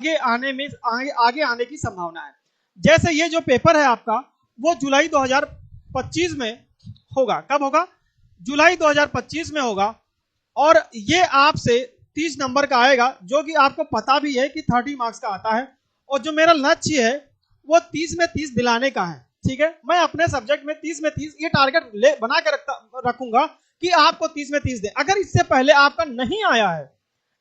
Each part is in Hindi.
आगे आने की संभावना है। जैसे ये जो पेपर है आपका वो जुलाई 2025 में होगा। कब होगा? जुलाई 2025 में होगा। और ये आपसे 30 नंबर का आएगा, जो कि आपको पता भी है कि 30 मार्क्स का आता है। और जो मेरा लक्ष्य है वो 30 में 30 दिलाने का है। ठीक है, मैं अपने सब्जेक्ट में 30 में 30 ये टारगेट बना के रखूंगा कि आपको 30 में 30 दे। अगर इससे पहले आपका नहीं आया है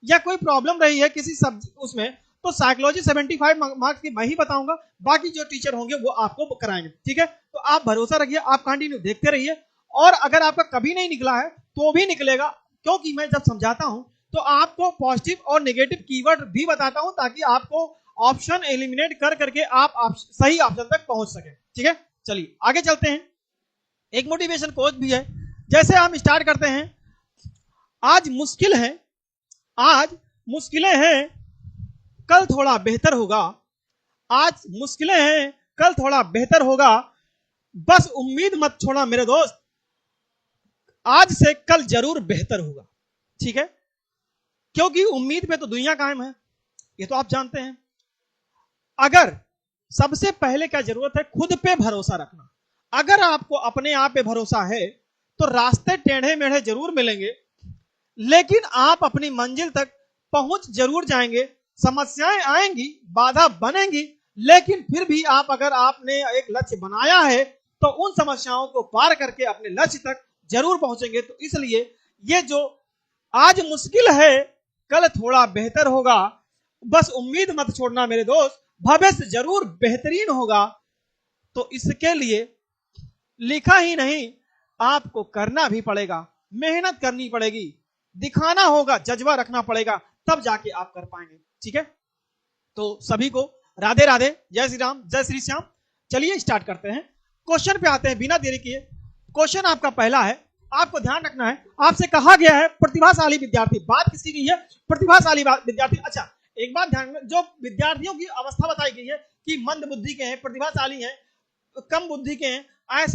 या कोई प्रॉब्लम रही है किसी उसमें, तो साइकोलॉजी 75 मार्क्स की मैं ही बताऊंगा, बाकी जो टीचर होंगे वो आपको कराएंगे। ठीक है, तो आप भरोसा रखिए, आप कंटिन्यू देखते रहिए। और अगर आपका कभी नहीं निकला है तो भी निकलेगा, क्योंकि मैं जब समझाता हूं तो आपको पॉजिटिव और नेगेटिव कीवर्ड भी बताता हूं, ताकि आपको ऑप्शन एलिमिनेट कर करके आप सही ऑप्शन तक पहुंच सके। ठीक है, चलिए आगे चलते हैं। एक मोटिवेशन कोच भी है। जैसे हम स्टार्ट करते हैं, आज मुश्किल है, आज मुश्किलें हैं, कल थोड़ा बेहतर होगा। आज मुश्किलें हैं, कल थोड़ा बेहतर होगा। बस उम्मीद मत छोड़ना मेरे दोस्त, आज से कल जरूर बेहतर होगा। ठीक है, क्योंकि उम्मीद पे तो दुनिया कायम है, ये तो आप जानते हैं। अगर सबसे पहले क्या जरूरत है, खुद पे भरोसा रखना। अगर आपको अपने आप पे भरोसा है तो रास्ते टेढ़े मेढ़े जरूर मिलेंगे, लेकिन आप अपनी मंजिल तक पहुंच जरूर जाएंगे। समस्याएं आएंगी, बाधा बनेंगी, लेकिन फिर भी अगर आपने एक लक्ष्य बनाया है तो उन समस्याओं को पार करके अपने लक्ष्य तक जरूर पहुंचेंगे। तो इसलिए ये जो आज मुश्किल है, कल थोड़ा बेहतर होगा, बस उम्मीद मत छोड़ना मेरे दोस्त, भविष्य जरूर बेहतरीन होगा। तो इसके लिए लिखा ही नहीं, आपको करना भी पड़ेगा, मेहनत करनी पड़ेगी, दिखाना होगा, जज्बा रखना पड़ेगा, तब जाके आप कर पाएंगे। ठीक है, तो सभी को राधे राधे, जय श्री राम, जय श्री श्याम। चलिए स्टार्ट करते हैं, क्वेश्चन पे आते हैं बिना देरी किए। क्वेश्चन आपका पहला है, आपको ध्यान रखना है, आपसे कहा गया है प्रतिभाशाली विद्यार्थी। बात किसकी की है? प्रतिभाशाली विद्यार्थी। अच्छा, एक बात ध्यान में, जो विद्यार्थियों की अवस्था बताई गई है कि मंद बुद्धि के हैं, प्रतिभाशाली हैं, कम बुद्धि के हैं,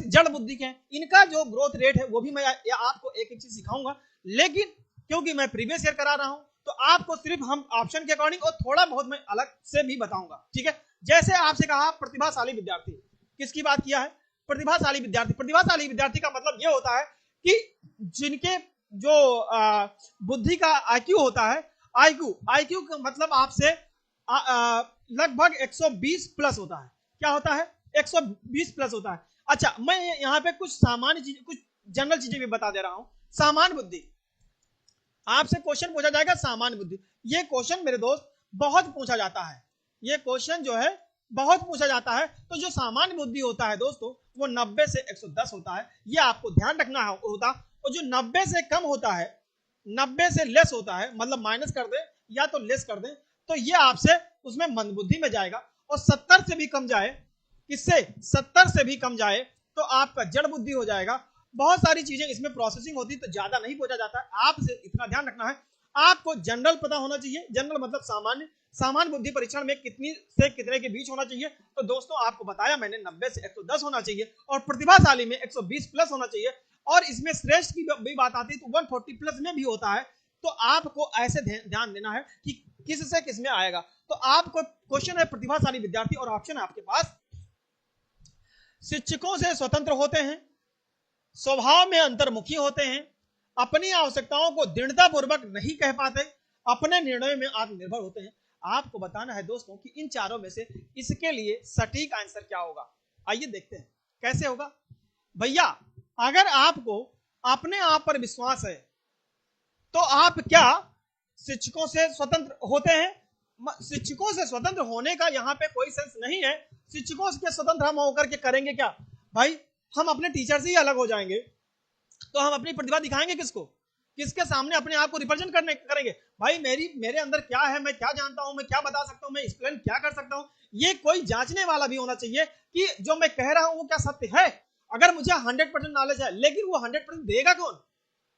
जड़ बुद्धि के हैं, इनका जो ग्रोथ रेट है वो भी मैं आपको एक एक चीज सिखाऊंगा। लेकिन क्योंकि मैं प्रीवियस ईयर करा रहा हूं तो आपको सिर्फ हम ऑप्शन के अकॉर्डिंग और थोड़ा बहुत मैं अलग से भी बताऊंगा। ठीक है, जैसे आपसे कहा प्रतिभाशाली विद्यार्थी, किसकी बात किया है? प्रतिभाशाली विद्यार्थी। प्रतिभाशाली विद्यार्थी का मतलब यह होता है कि जिनके जो बुद्धि का आईक्यू होता है, आईक्यू का मतलब आपसे लगभग 120 प्लस होता है। क्या होता है? 120 प्लस होता है। अच्छा, मैं यहाँ पे कुछ सामान्य चीज, कुछ जनरल चीजें भी बता दे रहा हूं। सामान्य बुद्धि, आपसे क्वेश्चन पूछा जाएगा सामान्य बुद्धि। ये क्वेश्चन मेरे दोस्त बहुत पूछा जाता है, ये क्वेश्चन जो है बहुत पूछा जाता है। तो जो सामान्य बुद्धि होता है दोस्तों, वो 90 से 110 होता है, ये आपको ध्यान रखना होता। और जो 90 से कम होता है, 90 से लेस होता है, मतलब माइनस कर दे या तो लेस कर दे, तो ये आपसे उसमें मंदबुद्धि में जाएगा। और 70 से भी कम जाए, किससे? 70 से भी कम जाए तो आपका जड़ बुद्धि हो जाएगा। बहुत सारी चीजें इसमें प्रोसेसिंग होती, तो ज्यादा नहीं पूछा जाता है। आपसे इतना ध्यान रखना है, आपको जनरल पता होना चाहिए। जनरल मतलब सामान्य। सामान्य बुद्धि परीक्षण में कितनी से कितने के बीच होना चाहिए? तो दोस्तों आपको बताया मैंने, 90 से 110 होना चाहिए, और प्रतिभाशाली में 120 प्लस होना चाहिए। और इसमें श्रेष्ठ की भी बात आती है तो 140 प्लस में भी होता है। तो आपको ऐसे ध्यान देना है कि किस से किस में आएगा। तो आपको क्वेश्चन है प्रतिभाशाली विद्यार्थी, और ऑप्शन है आपके पास, शिक्षकों से स्वतंत्र होते हैं, स्वभाव में अंतर्मुखी होते हैं, अपनी आवश्यकताओं को दृढ़ता पूर्वक नहीं कह पाते, अपने निर्णय में आत्मनिर्भर होते हैं। आपको बताना है दोस्तों कि इन चारों में से इसके लिए सटीक आंसर क्या होगा। आइए देखते हैं कैसे होगा। भैया, अगर आपको अपने आप पर विश्वास है तो आप क्या शिक्षकों से स्वतंत्र होते हैं? शिक्षकों से स्वतंत्र होने का यहाँ पे कोई सेंस नहीं है। शिक्षकों से स्वतंत्र हम होकर के करेंगे क्या भाई? हम अपने टीचर से ही अलग हो जाएंगे, तो हम अपनी प्रतिभा दिखाएंगे किसको? किसके सामने अपने आप को रिप्रेजेंट करेंगे? भाई मेरे अंदर क्या है, मैं क्या जानता हूं, मैं क्या बता सकता हूं, मैं एक्सप्लेन क्या कर सकता हूं, ये कोई जांचने वाला भी होना चाहिए कि जो मैं कह रहा हूं वो क्या सत्य है। अगर मुझे 100% नॉलेज है, लेकिन वो 100% देगा कौन?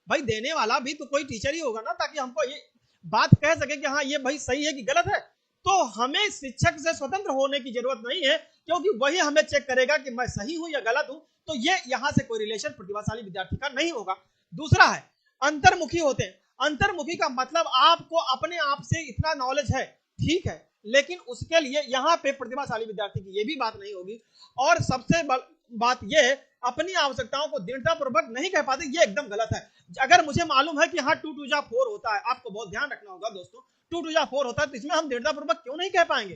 भाई देने वाला भी तो कोई टीचर ही होगा ना, ताकि हमको ये बात कह सके कि हाँ ये भाई सही है कि गलत है। तो हमें शिक्षक से स्वतंत्र होने की जरूरत नहीं है, क्योंकि वही हमें चेक करेगा कि मैं सही हूं या गलत हूं। तो ये यहां से कोई रिलेशन प्रतिभाशाली विद्यार्थी का नहीं होगा। दूसरा है अंतर्मुखी होते हैं। अंतर्मुखी का मतलब आपको अपने आप से इतना नॉलेज है, ठीक है, लेकिन उसके लिए यहाँ पे प्रतिभाशाली विद्यार्थी की ये भी बात नहीं होगी। और सबसे बात यह है, अपनी आवश्यकताओं को दृढ़तापूर्वक नहीं कह पाते, ये एकदम गलत है। अगर मुझे मालूम है कि हाँ 2 2 जा 4 होता है, आपको बहुत ध्यान रखना होगा दोस्तों, 2 2 जा 4 होता है, तो इसमें हम दृढ़तापूर्वक क्यों नहीं कह पाएंगे?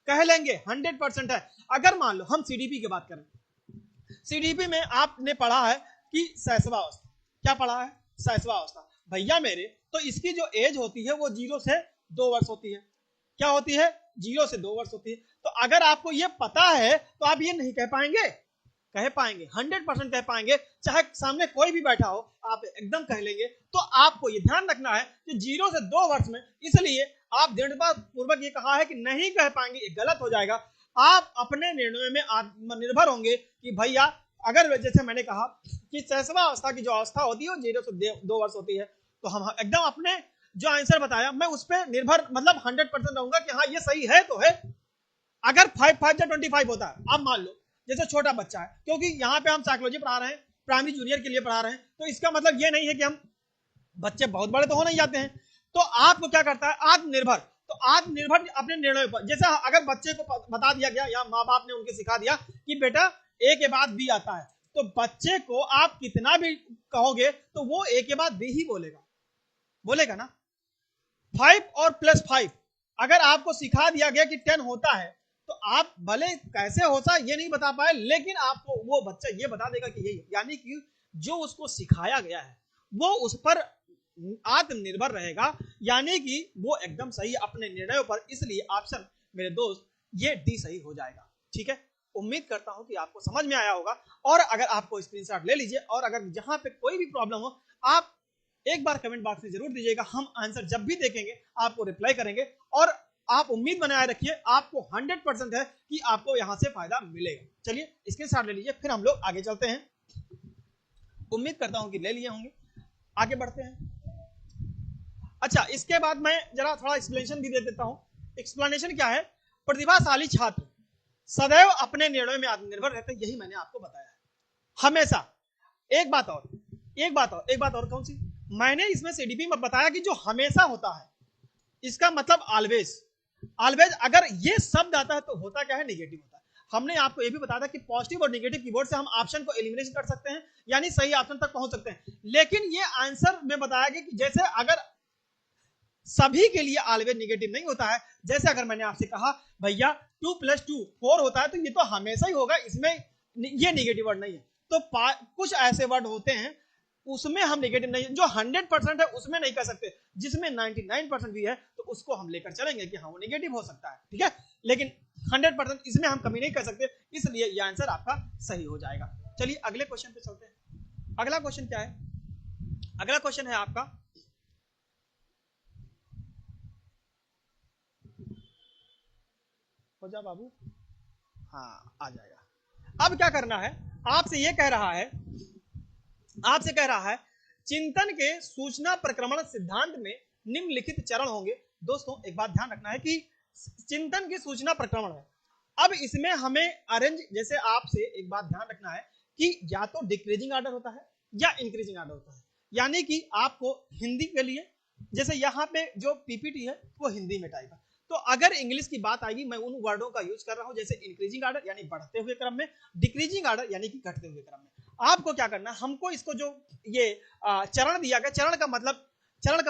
कह लेंगे, 100% है। अगर मान लो हम सीडीपी की बात करें, सीडीपी में आपने पढ़ा है कि शैशवावस्था, क्या पढ़ा है? शैशवावस्था। भैया मेरे, तो इसकी जो एज होती है वो 0 से 2 वर्ष होती है। क्या होती है? 0 से 2 वर्ष होती है। तो अगर आपको ये पता है तो आप ये नहीं कह पाएंगे? कह पाएंगे, 100% कह पाएंगे, चाहे सामने कोई भी बैठा हो, आप एकदम कह लेंगे। तो आपको ये ध्यान रखना है कि 0 से 2 वर्ष में, इसलिए आप दृढ़तापूर्वक ये कहा है कि नहीं कह पाएंगे, ये गलत हो जाएगा। आप अपने निर्णय में आत्मनिर्भर होंगे कि भैया, अगर जैसे मैंने कहा कि शैशवावस्था की जो अवस्था होती है वो 0 से 2 वर्ष होती है, तो हम एकदम अपने जो आंसर बताया मैं उस पर निर्भर, मतलब 100% रहूंगा कि हाँ ये सही है तो है। अगर 5 5 या 25 होता है, आप मान लो जैसे छोटा बच्चा है, क्योंकि यहाँ पे हम साइकोलॉजी पढ़ा रहे हैं, प्राइमरी जूनियर के लिए पढ़ा रहे हैं, तो इसका मतलब ये नहीं है कि हम बच्चे बहुत बड़े तो हो नहीं जाते हैं। तो आपको क्या करता है? आत्मनिर्भर। तो आत्मनिर्भर अपने निर्णय पर, जैसे अगर बच्चे को बता दिया गया या माँ बाप ने उनके सिखा दिया कि बेटा ए के बाद बी आता है, तो बच्चे को आप कितना भी कहोगे तो वो ए के बाद बी ही बोलेगा, बोलेगा ना। 5 और +5 अगर आपको सिखा दिया गया कि 10 होता है, तो आप भले कैसे होता ये नहीं बता पाए, लेकिन आपको वो बच्चा ये बता देगा कि यही, यानी कि जो उसको सिखाया गया है वो उस पर आत्मनिर्भर रहेगा, यानी कि वो एकदम सही अपने निर्णयों पर। इसलिए ऑप्शन मेरे दोस्त ये डी सही हो जाएगा। ठीक है, उम्मीद करता हूं कि आपको समझ में आया होगा। और अगर आपको स्क्रीनशॉट ले लीजिए, और अगर जहां पे कोई भी प्रॉब्लम हो आप एक बार कमेंट बॉक्स में जरूर दीजिएगा। हम आंसर जब भी देखेंगे आपको रिप्लाई करेंगे। और आप उम्मीद बनाए रखिए, आपको 100% है कि आपको यहां से फायदा मिलेगा। चलिए स्क्रीनशॉट ले लीजिए, फिर हम लोग आगे चलते हैं। उम्मीद करता हूं कि ले लिए होंगे। आगे बढ़ते हैं। अच्छा, इसके बाद मैं जरा थोड़ा एक्सप्लेनेशन भी दे देता हूं। एक्सप्लेनेशन क्या है? प्रतिभाशाली छात्र सदैव अपने निर्णय में आत्मनिर्भर रहते हैं, यही मैंने आपको बताया है हमेशा। एक बात और कौन सी? मैंने इसमें सीडीपी में बताया कि जो हमेशा होता है, इसका मतलब ऑलवेज। ऑलवेज अगर ये शब्द आता है तो होता क्या है? नेगेटिव होता है। हमने आपको ये भी बताया था कि पॉजिटिव और नेगेटिव कीवर्ड से हम ऑप्शन को एलिमिनेशन कर सकते हैं, यानी सही ऑप्शन तक पहुंच सकते हैं। लेकिन ये आंसर में बताया गया कि जैसे अगर सभी के लिए ऑलवेज नेगेटिव नहीं होता है। जैसे अगर मैंने आपसे कहा भैया 2 + 2 4 होता है, तो ये तो हमेशा ही होगा, इसमें ये नेगेटिव वर्ड नहीं है। तो कुछ ऐसे वर्ड होते हैं उसमें हम नेगेटिव नहीं, जो 100% है उसमें नहीं कर सकते, जिसमें 99% भी है तो उसको हम लेकर चलेंगे कि हाँ वो नेगेटिव हो सकता है। ठीक है, लेकिन 100% इसमें हम कमी नहीं कर सकते, इसलिए यह आंसर आपका सही हो जाएगा। चलिए अगले क्वेश्चन पे चलते हैं। अगला क्वेश्चन क्या है? अगला क्वेश्चन है आपका, हो जा बाबू, हाँ आ जाएगा। अब क्या करना है? आपसे ये कह रहा है, आपसे कह रहा है चिंतन के सूचना प्रक्रमण सिद्धांत में निम्नलिखित चरण होंगे। दोस्तों एक बात ध्यान रखना है कि चिंतन की सूचना प्रक्रमण है। अब इसमें हमें अरेंज, जैसे आपसे एक बात ध्यान रखना है कि या तो डिक्रीजिंग ऑर्डर होता है या इंक्रीजिंग ऑर्डर होता है। यानी कि आपको हिंदी के लिए, जैसे यहाँ पे जो पीपीटी है वो हिंदी में टाइप है, तो अगर इंग्लिश की बात आएगी मैं उन वर्डों का यूज कर रहा हूं, जैसे इंक्रीजिंग ऑर्डर यानी बढ़ते हुए क्रम में, डिक्रीजिंग ऑर्डर यानी कि घटते हुए क्रम में। आपको क्या करना है? हमको इसको जो ये चरण दिया गया, चरण का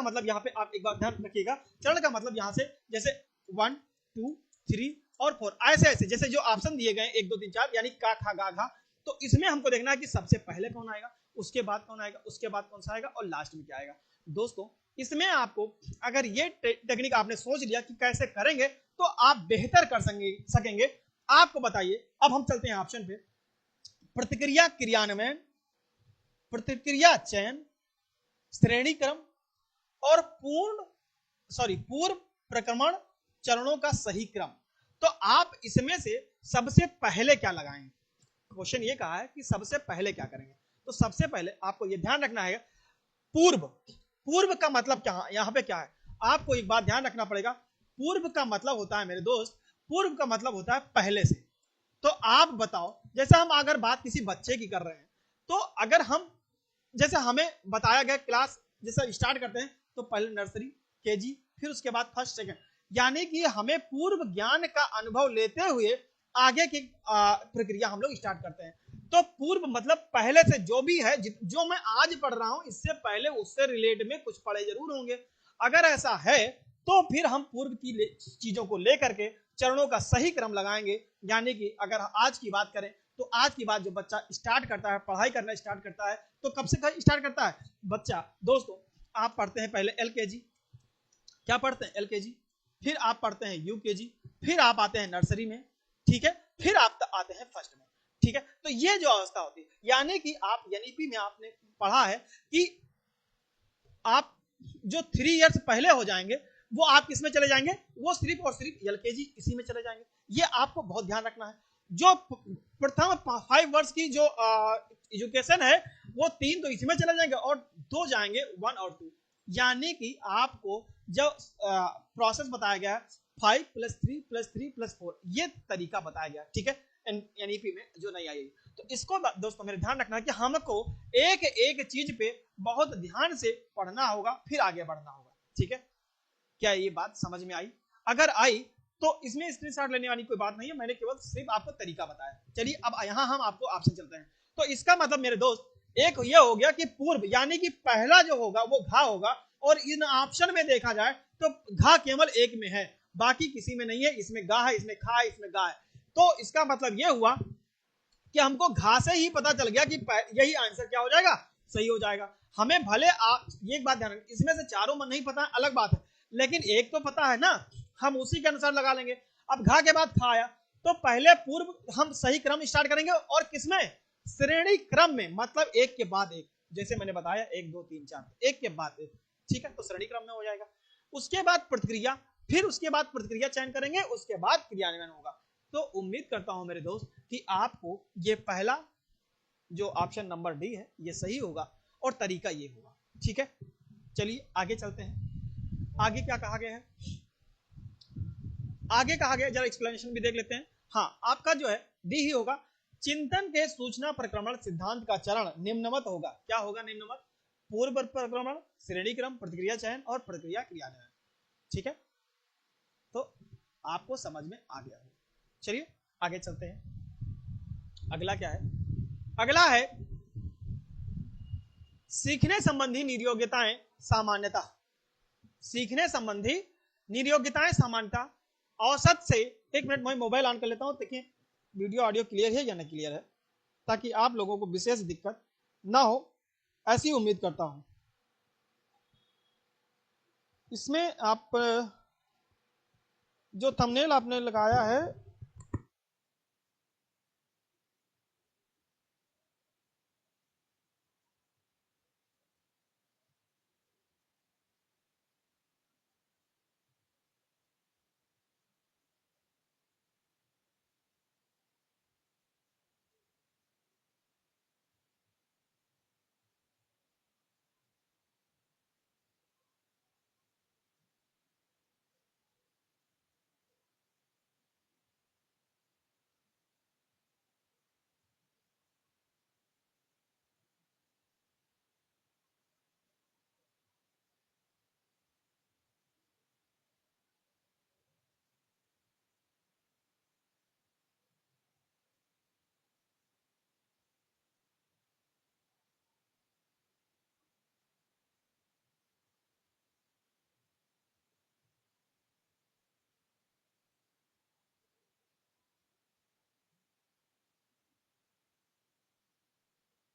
मतलब यहाँ पे आप एक बार ध्यान रखिएगा। चरण का मतलब यहाँ से जैसे 1 2 3 और 4 ऐसे ऐसे, जैसे जो ऑप्शन दिए गए 1 2 3 4 यानी का खा गा घा, तो इसमें हमको देखना है कि सबसे पहले कौन आएगा, उसके बाद कौन आएगा, उसके बाद कौन सा आएगा और लास्ट में क्या आएगा। दोस्तों इसमें आपको अगर ये टेक्निक आपने सोच लिया कि कैसे करेंगे तो आप बेहतर कर सकेंगे। आपको बताइए, अब हम चलते हैं ऑप्शन पे। प्रतिक्रिया क्रियान्वयन, प्रतिक्रिया चयन, श्रेणी क्रम और पूर्व प्रक्रमण चरणों का सही क्रम। तो आप इसमें से सबसे पहले क्या लगाएंगे? क्वेश्चन ये कहा है कि सबसे पहले क्या करेंगे। तो सबसे पहले आपको ये ध्यान रखना है पूर्व का मतलब क्या, यहां पे क्या है आपको एक बात ध्यान रखना पड़ेगा। पूर्व का मतलब होता है मेरे दोस्त, पूर्व का मतलब होता है पहले से। तो आप बताओ, जैसे हम अगर बात किसी बच्चे की कर रहे हैं, तो अगर हम, जैसे हमें बताया गया क्लास जैसे स्टार्ट करते हैं तो पहले नर्सरी, केजी, फिर उसके बाद फर्स्ट सेकंड, यानी कि हमें पूर्व ज्ञान का अनुभव लेते हुए आगे की प्रक्रिया हम लोग स्टार्ट करते हैं। तो पूर्व मतलब पहले से जो भी है, जो मैं आज पढ़ रहा हूं इससे पहले उससे रिलेट में कुछ पढ़े जरूर होंगे। अगर ऐसा है तो फिर हम पूर्व की चीजों को लेकर के चरणों का सही क्रम लगाएंगे। यानी कि अगर आज की बात करें तो आज की बात जो बच्चा स्टार्ट करता है, पढ़ाई करना स्टार्ट करता है, तो कब से स्टार्ट करता है बच्चा? दोस्तों आप पढ़ते हैं पहले एलकेजी, क्या पढ़ते हैं? एलकेजी, फिर आप पढ़ते हैं यूकेजी, फिर आप आते हैं नर्सरी में, ठीक है, फिर आप आते हैं फर्स्ट में, ठीक है। तो ये जो अवस्था होती है, यानी कि आप एनईपी में आपने पढ़ा है कि आप जो 3 इयर्स पहले हो जाएंगे वो आप किस में चले जाएंगे? वो सिर्फ और सिर्फ एलकेजी इसी में चले जाएंगे। ये आपको बहुत ध्यान रखना है। जो प्रथम 5 वर्ष की जो एजुकेशन है वो 3 तो इसी में चले जाएंगे और 2 जाएंगे 1 और 2। यानी कि आपको जो प्रोसेस बताया गया है 5 + 3 + 3 + 4, ये तरीका बताया गया, ठीक है, एनईपी में जो नहीं आई। तो इसको दोस्तों मेरे ध्यान रखना है कि हमको एक एक चीज पे बहुत ध्यान से पढ़ना होगा, फिर आगे बढ़ना होगा, ठीक है। क्या ये बात समझ में आई? अगर आई तो इसमें स्क्रीनशॉट लेने वाली कोई बात नहीं है, मैंने केवल सिर्फ आपको तरीका बताया। चलिए अब यहाँ हम आपको ऑप्शन चलते हैं। तो इसका मतलब मेरे दोस्त एक ये हो गया कि पूर्व यानी कि पहला जो होगा वो घा होगा, और इन ऑप्शन में देखा जाए तो घा केवल एक में है, बाकी किसी में नहीं है। इसमें गा है, इसमें खा है, इसमें गा है। तो इसका मतलब ये हुआ कि हमको घा से ही पता चल गया कि यही आंसर क्या हो जाएगा? सही हो जाएगा। हमें भले एक बात ध्यान रखना, इसमें से चारों में नहीं पता है अलग बात है, लेकिन एक तो पता है ना, हम उसी के अनुसार लगा लेंगे। अब घा के बाद खा आया तो पहले पूर्व हम सही क्रम स्टार्ट करेंगे, और किसमें? श्रेणी क्रम में, मतलब एक के बाद एक, जैसे मैंने बताया 1 2 3 4, एक के बाद एक, ठीक है। तो श्रेणी क्रम में हो जाएगा। उसके बाद प्रतिक्रिया, फिर उसके बाद प्रतिक्रिया चयन करेंगे, उसके बाद क्रियान्वयन होगा। तो उम्मीद करता हूं मेरे दोस्त कि आपको ये पहला जो ऑप्शन नंबर डी है ये सही होगा और तरीका ये होगा, ठीक है। चलिए आगे चलते हैं। आगे क्या कहा गया है? आगे कहा गया, जरा एक्सप्लेनेशन भी देख लेते हैं। हाँ, आपका जो है डी ही होगा। चिंतन के सूचना प्रक्रमण सिद्धांत का चरण निम्नवत होगा। क्या होगा निम्नवत? पूर्व प्रक्रमण, श्रेणी क्रम, प्रतिक्रिया चयन और प्रतिक्रिया क्रियान्वयन, ठीक है। तो आपको समझ में आ गया होगा। चलिए आगे चलते हैं। अगला क्या है? अगला है सीखने संबंधी निर्योग्यताएं सामान्यता। सीखने संबंधी निर्योग्यताएं सामान्यता औसत से, एक मिनट मैं मोबाइल ऑन कर लेता हूं, देखिए वीडियो ऑडियो क्लियर है या नहीं क्लियर है, ताकि आप लोगों को विशेष दिक्कत ना हो, ऐसी उम्मीद करता हूं। इसमें आप जो थंबनेल आपने लगाया है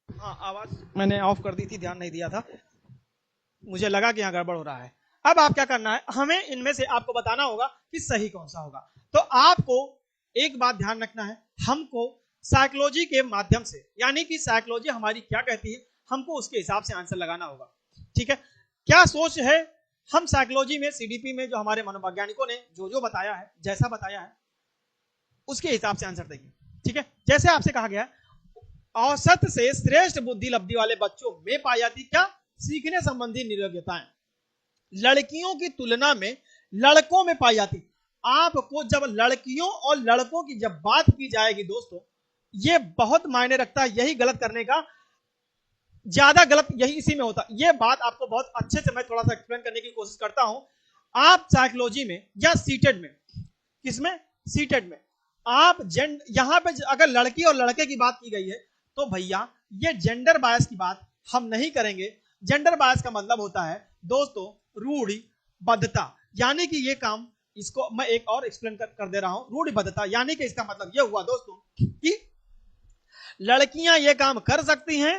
हाँ, आवाज मैंने ऑफ कर दी थी, ध्यान नहीं दिया था, मुझे लगा कि यहाँ गड़बड़ हो रहा है। अब आप क्या करना है, हमें इनमें से आपको बताना होगा कि सही कौन सा होगा। तो आपको एक बात ध्यान रखना है, हमको साइकोलॉजी के माध्यम से, यानी कि साइकोलॉजी हमारी क्या कहती है, हमको उसके हिसाब से आंसर लगाना होगा, ठीक है। क्या सोच है, हम साइकोलॉजी में सीडीपी में जो हमारे मनोवैज्ञानिकों ने जो जो बताया है, जैसा बताया है, उसके हिसाब से आंसर देंगे, ठीक है। जैसे आपसे कहा गया औसत से श्रेष्ठ बुद्धि लब्धि वाले बच्चों में पाई जाती क्या? सीखने संबंधी निर्योग्यताएं लड़कियों की तुलना में लड़कों में पाई जाती। आपको जब लड़कियों और लड़कों की जब बात की जाएगी दोस्तों, ये बहुत मायने रखता है। यही गलत करने का, ज्यादा गलत यही इसी में होता है। ये बात आपको बहुत अच्छे से मैं थोड़ा सा एक्सप्लेन करने की कोशिश करता हूं। आप साइकोलॉजी में या सीटेड में, किसमें, सीटेड में, आप यहां पे अगर लड़की और लड़के की बात की गई है तो भैया ये जेंडर बायस की बात हम नहीं करेंगे। जेंडर बायस का मतलब होता है दोस्तों रूढ़िबद्धता, यानी कि ये काम, इसको मैं एक और एक्सप्लेन कर दे रहा हूं। रूढ़िबद्धता यानी कि इसका मतलब ये हुआ दोस्तों कि लड़कियां ये काम कर सकती हैं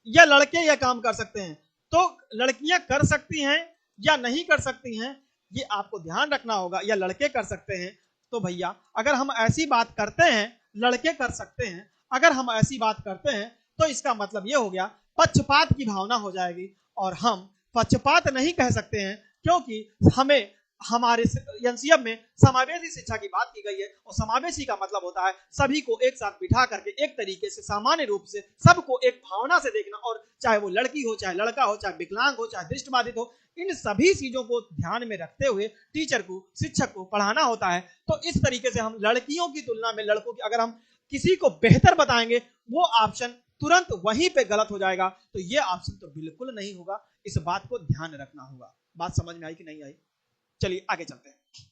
या लड़के ये काम कर सकते हैं। तो लड़कियां कर सकती हैं या नहीं कर सकती हैं ये आपको ध्यान रखना होगा, या लड़के कर सकते हैं। तो भैया अगर हम ऐसी बात करते हैं लड़के कर सकते हैं, अगर हम ऐसी बात करते हैं तो इसका मतलब ये हो गया पक्षपात की भावना हो जाएगी, और हम पक्षपात नहीं कह सकते हैं क्योंकि हमें हमारे एनसीएफ में समावेशी शिक्षा की बात की गई है, और समावेशी का मतलब होता है सभी को एक साथ बिठा करके एक तरीके से सामान्य रूप से सबको एक भावना से देखना, और चाहे वो लड़की हो, चाहे लड़का हो, चाहे विकलांग हो, चाहे दृष्टिबाधित हो, इन सभी चीजों को ध्यान में रखते हुए टीचर को, शिक्षक को पढ़ाना होता है। तो इस तरीके से हम लड़कियों की तुलना में लड़कों की अगर हम किसी को बेहतर बताएंगे वो ऑप्शन तुरंत वहीं पे गलत हो जाएगा, तो ये ऑप्शन तो बिल्कुल नहीं होगा। इस बात को ध्यान रखना होगा। बात समझ में आई कि नहीं आई? चलिए आगे चलते हैं।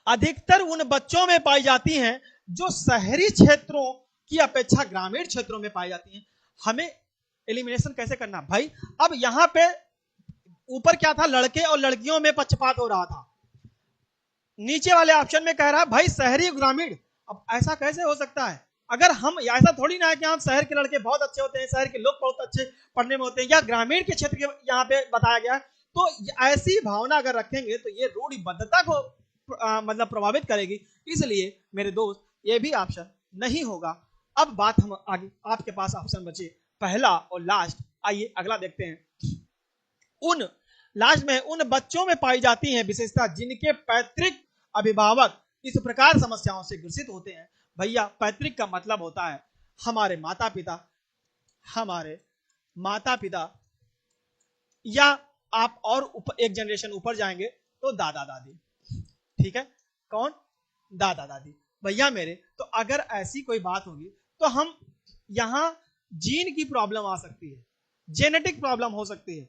अधिकतर उन बच्चों में पाई जाती हैं जो शहरी क्षेत्रों की अपेक्षा ग्रामीण क्षेत्रों में पाई जाती हैं। हमें एलिमिनेशन कैसे करना भाई? अब यहां पे ऊपर क्या था, लड़के और लड़कियों में पक्षपात हो रहा था, नीचे वाले ऑप्शन में कह रहा है भाई शहरी ग्रामीण। अब ऐसा कैसे हो सकता है? अगर हम, ऐसा थोड़ी ना है कि हम शहर के लड़के बहुत अच्छे होते हैं, शहर के लोग बहुत अच्छे पढ़ने में होते हैं, या ग्रामीण के क्षेत्र के यहाँ पे बताया गया है। तो ऐसी भावना अगर रखेंगे तो ये रूढ़िबद्धता को मतलब प्रभावित करेगी। इसलिए मेरे दोस्त ये भी ऑप्शन नहीं होगा। अब बात हम आगे, आपके पास ऑप्शन बचे पहला और लास्ट। आइए अगला देखते हैं। उन लास्ट में उन बच्चों में पाई जाती है विशेषता जिनके पैतृक अभिभावक इस प्रकार समस्याओं से ग्रसित होते हैं। भैया पैतृक का मतलब होता है हमारे माता पिता, हमारे माता पिता, या आप और एक जनरेशन ऊपर जाएंगे तो दादा दादी। ठीक है, कौन? दादा दादी। भैया मेरे, तो अगर ऐसी कोई बात होगी तो हम यहां जीन की प्रॉब्लम आ सकती है, जेनेटिक प्रॉब्लम हो सकती है,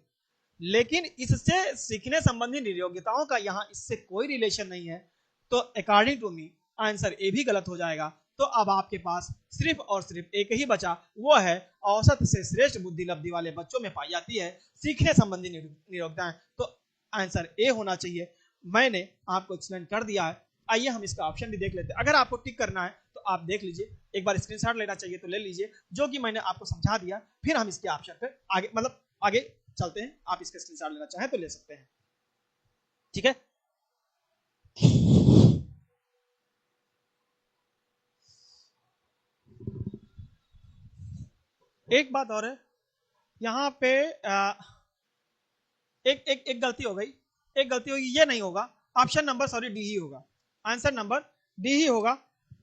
लेकिन इससे सीखने संबंधी नियोग्यताओं का यहां इससे कोई रिलेशन नहीं है। तो according to me answer A भी गलत हो जाएगा। तो अब आपके पास सिर्फ और सिर्फ एक ही बचा, वो है औसत से श्रेष्ठ बुद्धि लब्धि वाले बच्चों में पाई जाती है सीखने संबंधी नियोग्यताएं। तो आंसर ए होना चाहिए। मैंने आपको एक्सप्लेन कर दिया है। आइए हम इसका ऑप्शन भी देख लेते हैं। अगर आपको टिक करना है तो आप देख लीजिए, एक बार स्क्रीनशॉट लेना चाहिए तो ले लीजिए, जो कि मैंने आपको समझा दिया। फिर हम इसके ऑप्शन पे आगे मतलब आगे चलते हैं। आप इसका स्क्रीनशॉट लेना चाहें तो ले सकते हैं। ठीक है, एक बात और है यहां पे एक गलती हो गई, एक गलती होगी। ये नहीं होगा, ऑप्शन नंबर सॉरी डी ही होगा, आंसर नंबर डी ही होगा।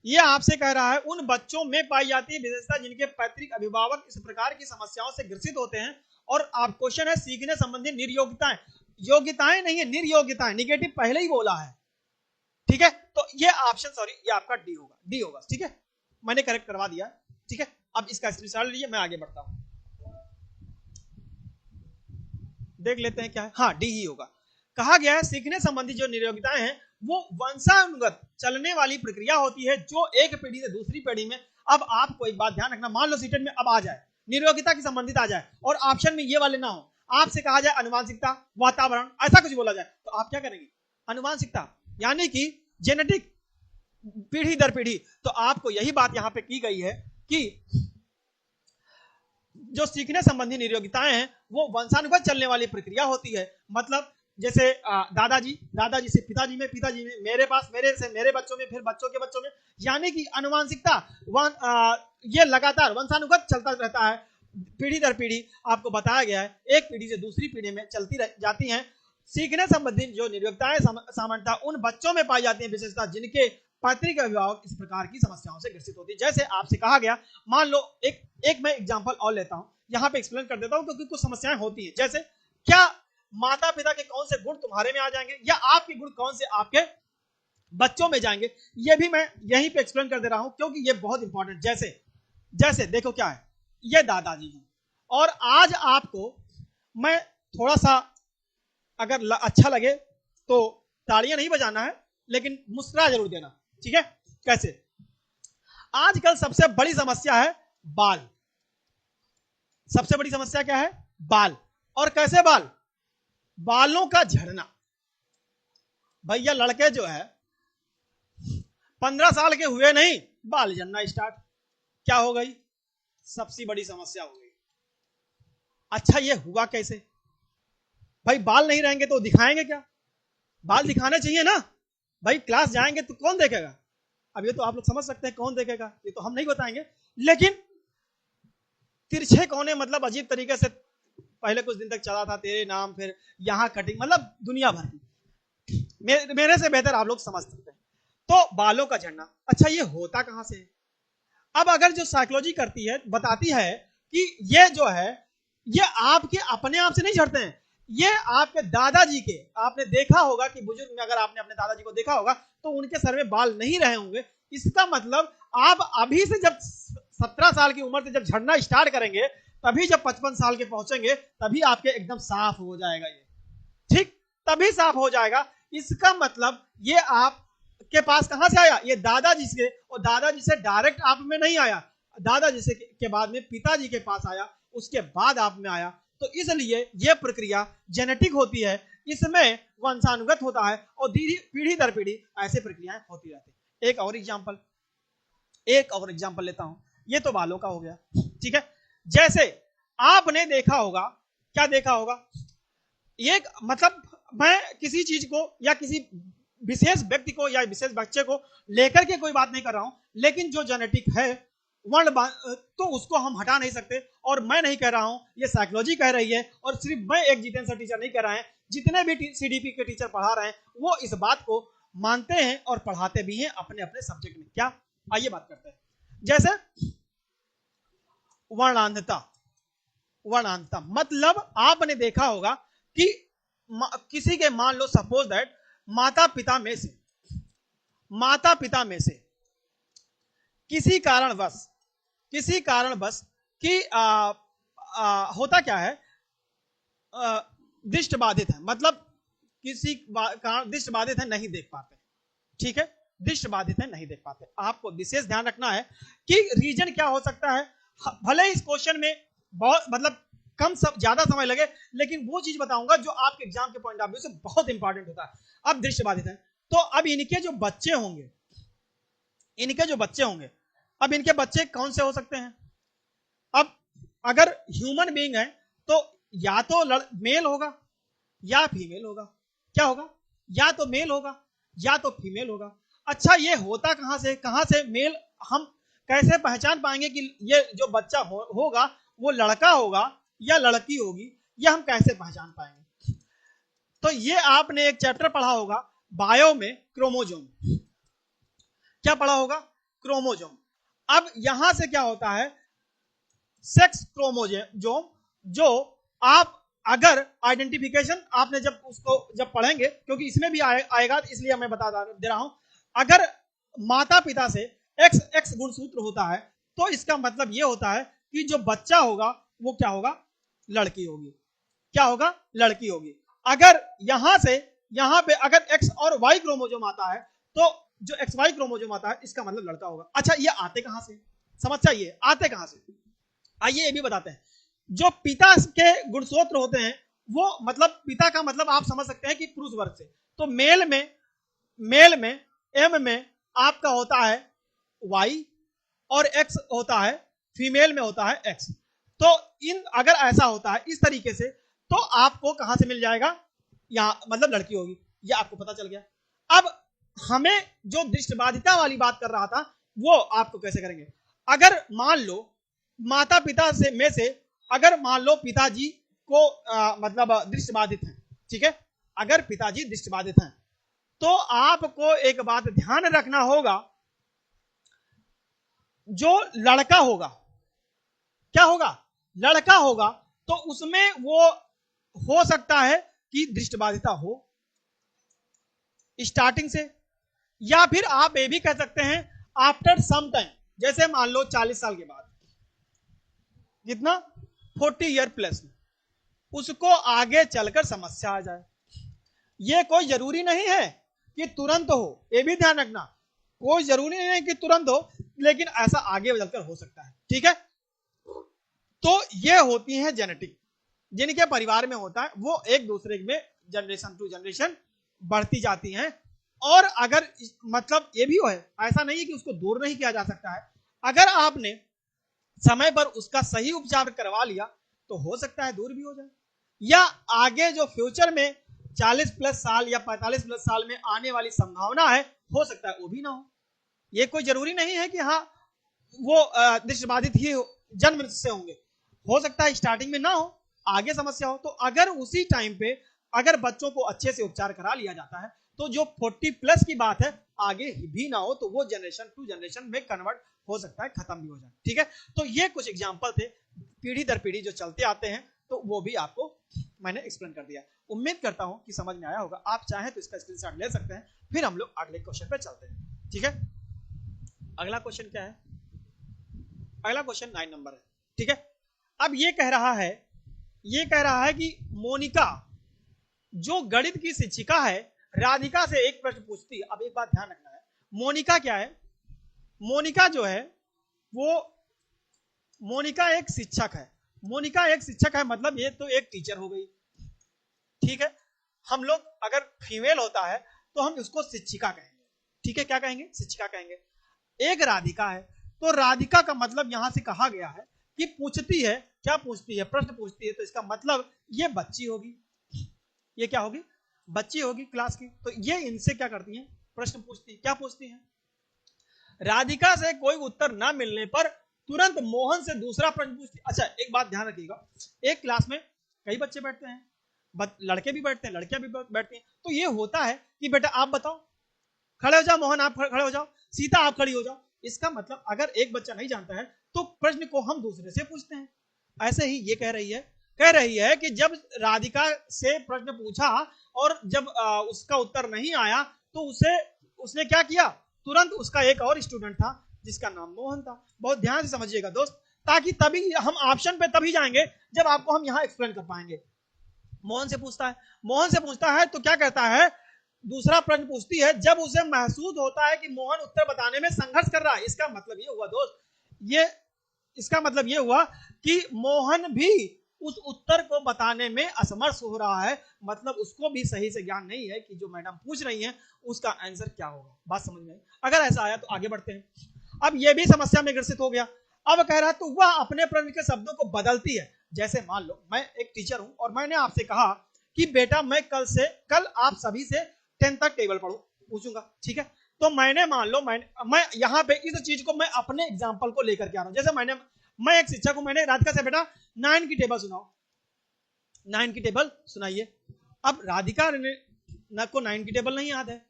ये आपसे कह रहा है उन बच्चों में पाई जाती है विशेषता जिनके पैतृक अभिभावक इस प्रकार की समस्याओं से ग्रसित होते हैं। और आप क्वेश्चन है सीखने संबंधी निर्योग्यताएं, योग्यताएं नहीं है निर्योग्यताएं, निगेटिव पहले ही बोला है। ठीक है, तो ये ऑप्शन सॉरी ये आपका डी होगा, डी होगा। ठीक है, मैंने करेक्ट करवा दिया। ठीक है, अब इसका स्क्रीनशॉट लीजिए, मैं आगे बढ़ता हूं। देख लेते हैं क्या है। हाँ, डी ही होगा। कहा गया है सीखने संबंधी जो निर्योग्यताएं हैं वो वंशानुगत चलने वाली प्रक्रिया होती है जो एक पीढ़ी से दूसरी पीढ़ी में। अब आपको एक बात ध्यान रखना, मान लो सीटेट में अब आ जाए निर्योग्यता की संबंधित आ जाए और ऑप्शन में ये वाले ना हो, आपसे कहा जाए अनुवांशिकता, वातावरण, ऐसा कुछ बोला जाए, तो आप क्या करेंगे? अनुवांशिकता यानी कि जेनेटिक, पीढ़ी दर पीढ़ी। तो आपको यही बात यहां पे की गई है कि जो सीखने संबंधी निर्योग्यताएं हैं वो वंशानुगत चलने वाली प्रक्रिया होती है। मतलब जैसे दादाजी से पिताजी में, पिताजी में मेरे पास, मेरे से मेरे बच्चों में, फिर बच्चों के बच्चों में, यानी कि अनुवांशिकता ये लगातार वंशानुगत चलता रहता है पीढ़ी दर पीढ़ी। आपको बताया गया है एक पीढ़ी से दूसरी पीढ़ी में चलती जाती हैं। सीखने संबंधी जो निर्योग्यताएं सामान्यतः उन बच्चों में पाई जाती है विशेषता जिनके पैतृक अभिभावक इस प्रकार की समस्याओं से ग्रसित होती है। जैसे आपसे कहा गया, मान लो एक मैं एग्जांपल और लेता हूं, यहां पे एक्सप्लेन कर देता हूं क्योंकि कुछ समस्याएं होती हैं। जैसे क्या माता पिता के कौन से गुण तुम्हारे में आ जाएंगे या आपके गुण कौन से आपके बच्चों में जाएंगे, ये भी मैं यहीं पे एक्सप्लेन कर दे रहा हूं क्योंकि ये बहुत इंपॉर्टेंट। जैसे देखो क्या है, ये दादाजी हैं और आज आपको मैं थोड़ा सा अगर अच्छा लगे तो तालियां नहीं बजाना है, लेकिन मुस्कुरा जरूर देना, ठीक है। कैसे? आजकल सबसे बड़ी समस्या है बाल। सबसे बड़ी समस्या क्या है? बाल। और कैसे बाल? बालों का झड़ना। भैया लड़के जो है 15 साल के हुए नहीं, बाल झड़ना स्टार्ट। क्या हो गई? सबसे बड़ी समस्या हो गई। अच्छा ये हुआ कैसे? भाई बाल नहीं रहेंगे तो दिखाएंगे क्या? बाल दिखाने चाहिए ना भाई। क्लास जाएंगे तो कौन देखेगा? अब ये तो आप लोग समझ सकते हैं कौन देखेगा, ये तो हम नहीं बताएंगे। लेकिन तिरछे कोने मतलब अजीब तरीके से पहले कुछ दिन तक चला था, तेरे नाम, फिर यहां कटिंग, मतलब दुनिया भर की। मेरे से बेहतर आप लोग समझ सकते हैं। तो बालों का झड़ना, अच्छा ये होता कहां से है? अब अगर जो साइकोलॉजी करती है, बताती है कि ये जो है ये आपके अपने आप से नहीं झड़ते हैं, ये आपके दादाजी के, आपने देखा होगा कि बुजुर्ग में अगर आपने अपने दादाजी को देखा होगा तो उनके सर में बाल नहीं रहे होंगे। इसका मतलब आप अभी से जब 17 साल की उम्र से जब झड़ना स्टार्ट करेंगे, तभी जब 55 साल के पहुंचेंगे तभी आपके एकदम साफ हो जाएगा ये, ठीक, तभी साफ हो जाएगा। इसका मतलब ये आपके पास कहां से आया? ये दादाजी से, और दादाजी से डायरेक्ट आप में नहीं आया, दादाजी से के बाद में पिताजी के पास आया, उसके बाद आप में आया। तो इसलिए यह प्रक्रिया जेनेटिक होती है, इसमें वंशानुगत होता है और पीढ़ी दर पीढ़ी ऐसे प्रक्रियाएं होती रहती है। एक और एग्जांपल लेता हूं। ये तो बालों का हो गया, ठीक है। जैसे आपने देखा होगा, क्या देखा होगा? एक मतलब मैं किसी चीज को या किसी विशेष व्यक्ति को या विशेष बच्चे को लेकर के कोई बात नहीं कर रहा हूं, लेकिन जो जेनेटिक है वर्ण तो उसको हम हटा नहीं सकते। और मैं नहीं कह रहा हूं, ये साइकोलॉजी कह रही है, और सिर्फ मैं एक जितेंद्र सर टीचर नहीं कह रहे हैं, जितने भी सीडीपी के टीचर पढ़ा रहे हैं वो इस बात को मानते हैं और पढ़ाते भी हैं अपने अपने सब्जेक्ट में। क्या? आइए बात करते हैं। जैसे वर्णांधता। वर्णांधता मतलब आपने देखा होगा कि किसी के, मान लो सपोज दैट माता पिता में से किसी कारणवश कि होता क्या है, दृष्टि बाधित है, मतलब किसी कारण दृष्टि बाधित है, नहीं देख पाते, ठीक है, दृष्टि बाधित है, नहीं देख पाते। आपको विशेष ध्यान रखना है कि रीजन क्या हो सकता है। भले इस क्वेश्चन में बहुत मतलब ज्यादा समय लगे, लेकिन वो चीज बताऊंगा जो आपके एग्जाम के पॉइंट ऑफ व्यू से बहुत इंपॉर्टेंट होता है। अब दृष्टि बाधित है तो अब इनके जो बच्चे होंगे, अब इनके बच्चे कौन से हो सकते हैं? अब अगर ह्यूमन बीइंग है तो या तो मेल होगा या फीमेल होगा। क्या होगा? या तो मेल होगा या तो फीमेल होगा। अच्छा ये होता कहां से मेल? हम कैसे पहचान पाएंगे कि ये जो बच्चा होगा वो लड़का होगा या लड़की होगी? ये हम कैसे पहचान पाएंगे? तो ये आपने एक चैप्टर पढ़ा होगा बायो में, क्रोमोजोम। क्या पढ़ा होगा? क्रोमोजोम। अब यहां से क्या होता है, सेक्स क्रोमोजोम, जो आप अगर आइडेंटिफिकेशन आपने जब पढ़ेंगे, क्योंकि इसमें भी आएगा इसलिए मैं बता दे रहा हूं, अगर माता पिता से एक्स गुणसूत्र होता है तो इसका मतलब यह होता है कि जो बच्चा होगा वो क्या होगा? लड़की होगी। क्या होगा? लड़की होगी। अगर यहां पे अगर एक्स और वाई क्रोमोजोम आता है तो जो एक्स वाई क्रोमोजोम आता है इसका मतलब लड़का होगा। अच्छा ये आते कहां से? समझ चाहिए आते कहां से। आइए ये भी बताते हैं। जो पिता के गुणसूत्र होते हैं वो मतलब पिता का मतलब आप समझ सकते हैं कि पुरुष वर्ग से, तो मेल में एम में आपका होता है वाई और एक्स होता है, फीमेल में होता है एक्स। तो अगर ऐसा होता है इस तरीके से तो आपको कहां से मिल जाएगा? यहां मतलब लड़की होगी, ये आपको पता चल गया। अब हमें जो दृष्टिबाधिता वाली बात कर रहा था वो आपको कैसे करेंगे? अगर मान लो माता पिता में से अगर मान लो पिताजी को मतलब दृष्टिबाधित है, ठीक है, अगर पिताजी दृष्टिबाधित हैं तो आपको एक बात ध्यान रखना होगा, जो लड़का होगा, क्या होगा? लड़का होगा तो उसमें वो हो सकता है कि दृष्टिबाधिता हो स्टार्टिंग से, या फिर आप ये भी कह सकते हैं आफ्टर सम टाइम, जैसे मान लो 40 साल के बाद, कितना 40 ईयर प्लस, उसको आगे चलकर समस्या आ जाए। ये कोई जरूरी नहीं है कि तुरंत हो, ये भी ध्यान रखना, कोई जरूरी नहीं है कि तुरंत हो, लेकिन ऐसा आगे बदलकर हो सकता है। ठीक है, तो ये होती है जेनेटिक, जिनके परिवार में होता है वो एक दूसरे में जनरेशन टू जनरेशन बढ़ती जाती हैं। और अगर मतलब ये भी है, ऐसा नहीं है कि उसको दूर नहीं किया जा सकता है, अगर आपने समय पर उसका सही उपचार करवा लिया तो हो सकता है दूर भी हो जाए, या आगे जो फ्यूचर में 40 प्लस साल या 45 प्लस साल में आने वाली संभावना है, हो सकता है वो भी ना हो। ये कोई जरूरी नहीं है कि हाँ वो दृष्टिबाधित ही जन्म से होंगे, हो सकता है स्टार्टिंग में ना हो, आगे समस्या हो। तो अगर उसी टाइम पे अगर बच्चों को अच्छे से उपचार करा लिया जाता है तो जो 40 प्लस की बात है आगे भी ना हो, तो वो जनरेशन टू जनरेशन में कन्वर्ट हो सकता है, खत्म भी हो जाए। ठीक है, तो ये कुछ एग्जाम्पल थे पीढ़ी दर पीढ़ी जो चलते आते हैं, तो वो भी आपको मैंने एक्सप्लेन कर दिया। उम्मीद करता हूं कि समझ में आया होगा। आप चाहें तो इसका स्क्रीनशॉट ले सकते हैं, फिर हम लोग अगले क्वेश्चन पे चलते हैं। ठीक है, अगला क्वेश्चन क्या है? अगला क्वेश्चन 9 नंबर है। ठीक है, अब ये कह रहा है कि मोनिका जो गणित की शिक्षिका है, राधिका से एक प्रश्न पूछती है। अब एक बात ध्यान रखना है, मोनिका क्या है? मोनिका जो है वो मोनिका एक शिक्षक है। मोनिका एक शिक्षक है मतलब ये तो एक टीचर हो गई। ठीक है, हम लोग अगर फीमेल होता है तो हम उसको शिक्षिका कहेंगे। ठीक है, क्या कहेंगे? शिक्षिका कहेंगे। एक राधिका है, तो राधिका का मतलब यहां से कहा गया है कि पूछती है, क्या पूछती है? प्रश्न पूछती है, तो इसका मतलब ये बच्ची होगी। ये क्या होगी? बच्ची होगी क्लास की। तो ये इनसे क्या करती है? प्रश्न पूछती है। क्या पूछती है? राधिका से कोई उत्तर ना मिलने पर तुरंत मोहन से दूसरा प्रश्न पूछती। अच्छा, एक बात ध्यान रखिएगा, एक क्लास में कई बच्चे बैठते हैं, लड़के भी बैठते हैं, लड़कियां भी बैठती हैं। तो ये होता है कि बेटा आप बताओ, खड़े हो जाओ, मोहन आप खड़े हो जाओ, सीता आप खड़ी हो जाओ। इसका मतलब अगर एक बच्चा नहीं जानता है तो प्रश्न को हम दूसरे से पूछते हैं। ऐसे ही ये कह रही है कि जब राधिका से प्रश्न पूछा और जब उसका उत्तर नहीं आया तो उसने क्या किया? तुरंत उसका एक और स्टूडेंट था जिसका नाम मोहन था। बहुत ध्यान से समझिएगा दोस्त, ताकि तभी हम ऑप्शन पे तभी जाएंगे जब आपको हम यहां एक्सप्लेन कर पाएंगे। मोहन से पूछता है तो क्या कहता है? दूसरा प्रश्न पूछती है जब उसे महसूस होता है कि मोहन उत्तर बताने में संघर्ष कर रहा है। इसका मतलब ये हुआ दोस्त, इसका मतलब ये हुआ कि मोहन भी उस उत्तर को बताने में असमर्थ हो रहा है। मतलब उसको भी सही से ज्ञान नहीं है कि जो मैडम पूछ रही हैं उसका आंसर क्या होगा। बात समझ में आई? अगर ऐसा आया तो आगे बढ़ते हैं। अब ये भी समस्या में ग्रसित हो गया। अब कह रहा है तो वह अपने प्रश्न के शब्दों को बदलती है। जैसे मान लो मैं एक टीचर हूं और मैंने आपसे कहा कि बेटा मैं कल आप सभी से 10 तक टेबल पूछूंगा। ठीक है, तो मैंने मान लो मैं यहाँ पे इस चीज को मैं अपने एग्जाम्पल को लेकर के आ रहा हूं। जैसे मैं एक शिक्षक हूं, मैंने राधिका से बेटा 9 की टेबल सुनाओ, 9 की टेबल सुनाइए। अब राधिका को 9 की टेबल नहीं याद है।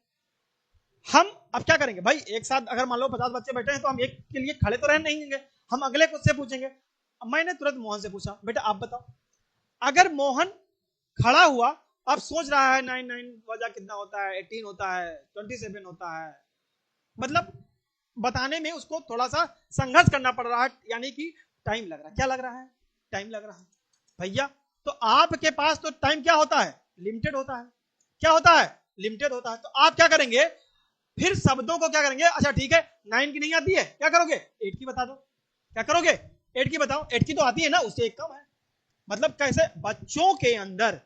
हम अब क्या करेंगे भाई? एक साथ अगर मान लो 50 बच्चे बैठे हैं तो हम एक के लिए खड़े तो रह नहीं होंगे, हम अगले से पूछेंगे। मैंने तुरंत मोहन से पूछा, बेटा आप बताओ। अगर मोहन खड़ा हुआ, अब सोच रहा है 9 वजह कितना होता है, 18 होता है, 27 होता है, मतलब बताने में उसको थोड़ा सा संघर्ष करना पड़ रहा है, यानी कि टाइम लग रहा है। क्या लग रहा है? टाइम लग रहा है भैया। तो आपके पास तो टाइम क्या होता है? लिमिटेड होता है। क्या होता है? लिमिटेड होता है। तो आप क्या करेंगे? फिर शब्दों को क्या करेंगे? अच्छा ठीक है, 9 की नहीं आती है, क्या करोगे? 8 की बता दो। क्या करोगे? 8 की बताओ। 8 की तो आती है ना, उससे एक कम है। मतलब कैसे? बच्चों के अंदर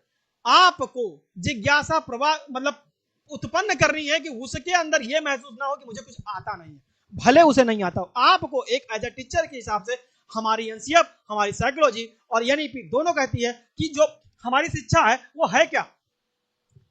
आपको जिज्ञासा प्रवाह मतलब उत्पन्न करनी है कि उसके अंदर यह महसूस ना हो कि मुझे कुछ आता नहीं है, भले उसे नहीं आता हो। आपको एक एज ए टीचर के हिसाब से हमारी एनसीएफ, हमारी साइकोलॉजी और एनईपी दोनों कहती है कि जो हमारी शिक्षा है वो है क्या?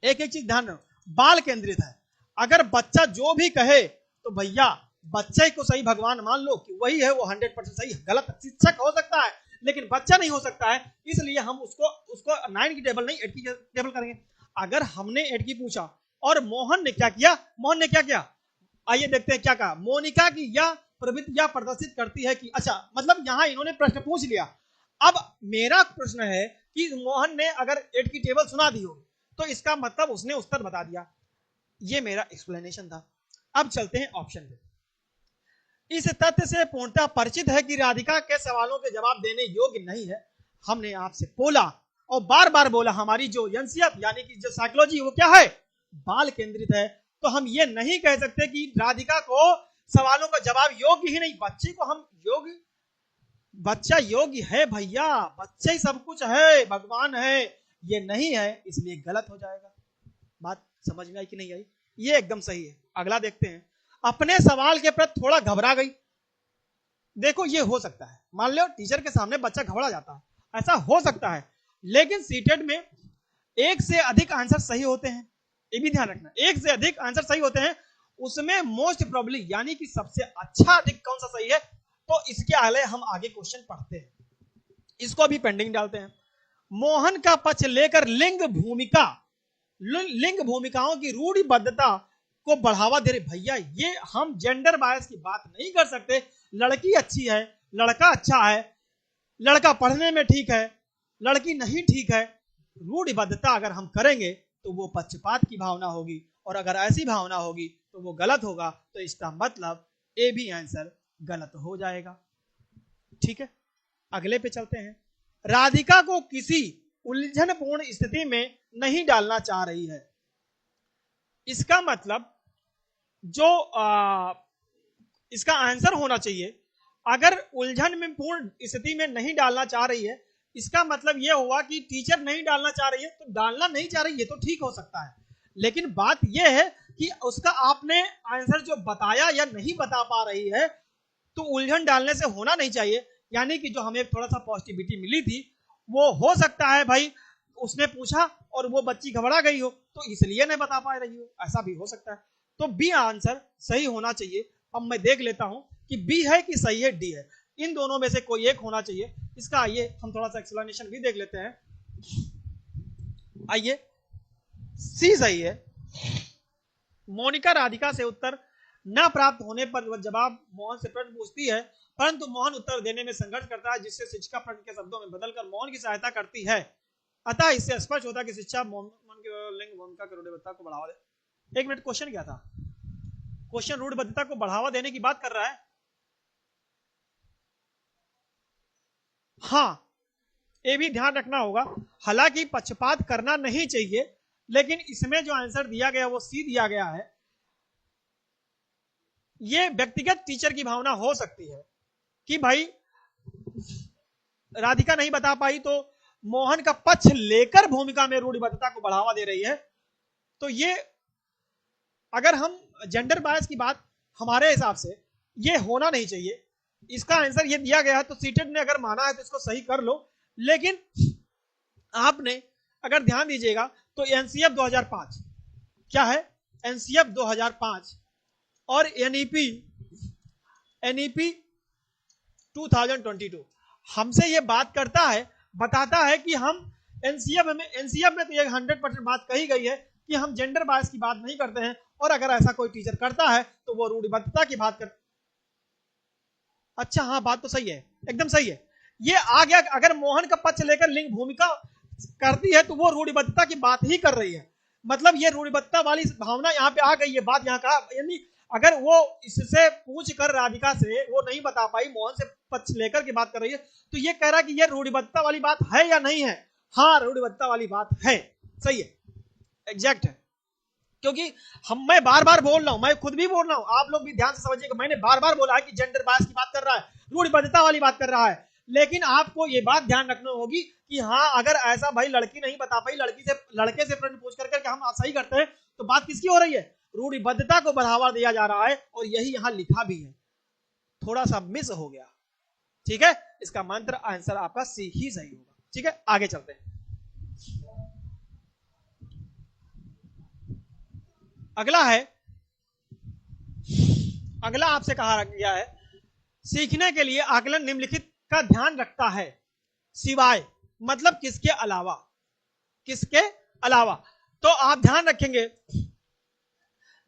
एक एक चीज ध्यान रखो, बाल केंद्रित है। अगर बच्चा जो भी कहे तो भैया बच्चे को सही भगवान मान लो कि वही है, वो 100% सही है। गलत शिक्षक हो सकता है लेकिन बच्चा नहीं हो सकता है, इसलिए हम उसको 9 की टेबल नहीं 8 की टेबल करेंगे। अगर हमने 8 की पूछा और मोहन ने क्या किया? आइए देखते हैं क्या कहा। मोनिका की यह प्रवृत्ति यह प्रदर्शित करती है कि, अच्छा मतलब यहां इन्होंने प्रश्न पूछ लिया। अब मेरा प्रश्न है कि मोहन ने अगर 8 की टेबल सुना दी हो तो इसका मतलब उसने उत्तर बता दिया। ये मेरा एक्सप्लेनेशन था। अब चलते हैं ऑप्शन पे। इस तथ्य से पूर्णतः परिचित है कि राधिका के सवालों के जवाब देने योग्य नहीं है। हमने आपसे बोला और बार बार बोला हमारी जो एनसीएफ यानी कि जो साइकोलॉजी वो क्या है, बाल केंद्रित है। तो हम ये नहीं कह सकते कि राधिका को सवालों का जवाब योग्य ही नहीं, बच्चे को हम योग्य, बच्चा योग्य है भैया, बच्चा ही सब कुछ है, भगवान है, ये नहीं है इसलिए गलत हो जाएगा। बात समझ में आई कि नहीं आई? ये एकदम सही है। अगला देखते हैं, अपने सवाल के प्रति थोड़ा घबरा गई। देखो ये हो सकता है, मान लो टीचर के सामने बच्चा घबरा जाता है, ऐसा हो सकता है, लेकिन सीटेट में एक से अधिक आंसर सही होते हैं, ये भी ध्यान रखना, एक से अधिक आंसर सही होते हैं, उसमें मोस्ट प्रोबेबली यानी कि सबसे अच्छा अधिक कौन सा सही है, तो इसके आगे हम आगे क्वेश्चन पढ़ते हैं, इसको अभी पेंडिंग डालते हैं। मोहन का पक्ष लेकर लिंग भूमिकाओं की रूढ़िबद्धता को बढ़ावा दे रहे। भैया ये हम जेंडर बायस की बात नहीं कर सकते, लड़की अच्छी है, लड़का अच्छा है, लड़का पढ़ने में ठीक है, लड़की नहीं ठीक है, रूढ़िबद्धता अगर हम करेंगे तो वो पक्षपात की भावना होगी, और अगर ऐसी भावना होगी तो वो गलत होगा, तो इसका मतलब ए भी आंसर गलत हो जाएगा। ठीक है, अगले पे चलते हैं। राधिका को किसी उलझनपूर्ण स्थिति में नहीं डालना चाह रही है। इसका मतलब जो इसका आंसर होना चाहिए, अगर उलझन में पूर्ण स्थिति में नहीं डालना चाह रही है, इसका मतलब यह हुआ कि टीचर नहीं डालना चाह रही है, तो डालना नहीं चाह रही है तो ठीक हो सकता है, लेकिन बात यह है कि उसका आपने आंसर जो बताया या नहीं बता पा रही है, तो उलझन डालने से होना नहीं चाहिए। यानी कि जो हमें थोड़ा सा पॉजिटिविटी मिली थी, वो हो सकता है भाई उसने पूछा और वो बच्ची घबरा गई हो तो इसलिए नहीं बता पा रही हो, ऐसा भी हो सकता है। तो बी आंसर सही होना चाहिए। अब मैं देख लेता हूं कि बी है कि सही है, डी है, इन दोनों में से कोई एक होना चाहिए। इसका आइए हम थोड़ा सा एक्सप्लेनेशन भी देख लेते हैं। आइए, सी सही है। मोनिका राधिका से उत्तर न प्राप्त होने पर वह जवाब मोहन से प्रश्न पूछती है, परंतु मोहन उत्तर देने में संघर्ष करता है, जिससे शिक्षिका प्रश्न के शब्दों में बदलकर मोहन की सहायता करती है। अतः इससे स्पष्ट होता है कि शिक्षा मोहन के लिंग भूमिका की रूढ़िबद्धता को बढ़ावा दे। एक मिनट, क्वेश्चन क्या था? क्वेश्चन रूढ़िबद्धता को बढ़ावा देने की बात कर रहा है। हाँ, ये भी ध्यान रखना होगा, हालांकि पक्षपात करना नहीं चाहिए, लेकिन इसमें जो आंसर दिया गया वो सी दिया गया है। ये व्यक्तिगत टीचर की भावना हो सकती है कि भाई राधिका नहीं बता पाई तो मोहन का पक्ष लेकर भूमिका में रूढ़िबद्धता को बढ़ावा दे रही है। तो ये अगर हम जेंडर बायस की बात, हमारे हिसाब से ये होना नहीं चाहिए। इसका आंसर ये दिया गया है, तो सीटेड ने अगर माना है तो इसको सही कर लो, लेकिन आपने अगर ध्यान दीजिएगा तो एनसीएफ 2005 क्या है, एनसीएफ 2005 और एनईपी 2022 हमसे ये बात करता है, बताता है कि हम एनसीएफ में तो ये 100% बात कही गई है कि हम जेंडर बायस की बात नहीं करते हैं, और अगर ऐसा कोई टीचर करता है तो वो रूढ़िबद्धता की बात कर। अच्छा हाँ, बात तो सही है, एकदम सही है। ये आ गया, अगर मोहन का पक्ष लेकर लिंग भूमिका करती है तो वो रूढ़िबद्धता की बात ही कर रही है, मतलब ये रूढ़िबद्धता वाली भावना यहाँ पे आ गई, ये बात यहाँ का, यानी अगर वो इससे पूछ कर राधिका से वो नहीं बता पाई, मोहन से पक्ष लेकर की बात कर रही है, तो ये कह रहा है कि ये रूढ़िबद्धता वाली बात है या नहीं है? हाँ, रूढ़िबद्धता वाली बात है, सही है, एग्जैक्ट है। क्योंकि मैं बार बार बोल रहा हूं, मैं खुद भी बोल रहा हूं, आप लोग भी ध्यान से समझिएगा, मैंने बार बार बोला है कि जेंडर बायस की बात कर रहा है, रूढ़िबद्धता वाली बात कर रहा है, लेकिन आपको ये बात ध्यान रखनी होगी कि हाँ, अगर ऐसा भाई लड़की नहीं बता पाई, लड़के से प्रश्न पूछ करके हम सही करते हैं, तो बात किसकी हो रही है? रूढ़िबद्धता को बढ़ावा दिया जा रहा है, और यही यहां लिखा भी है, थोड़ा सा मिस हो गया। ठीक है, इसका मंत्र आंसर आपका सी ही सही होगा। ठीक है, आगे चलते हैं। अगला है, अगला आपसे कहा गया है, सीखने के लिए आकलन निम्नलिखित का ध्यान रखता है, सिवाय, मतलब किसके अलावा, किसके अलावा? तो आप ध्यान रखेंगे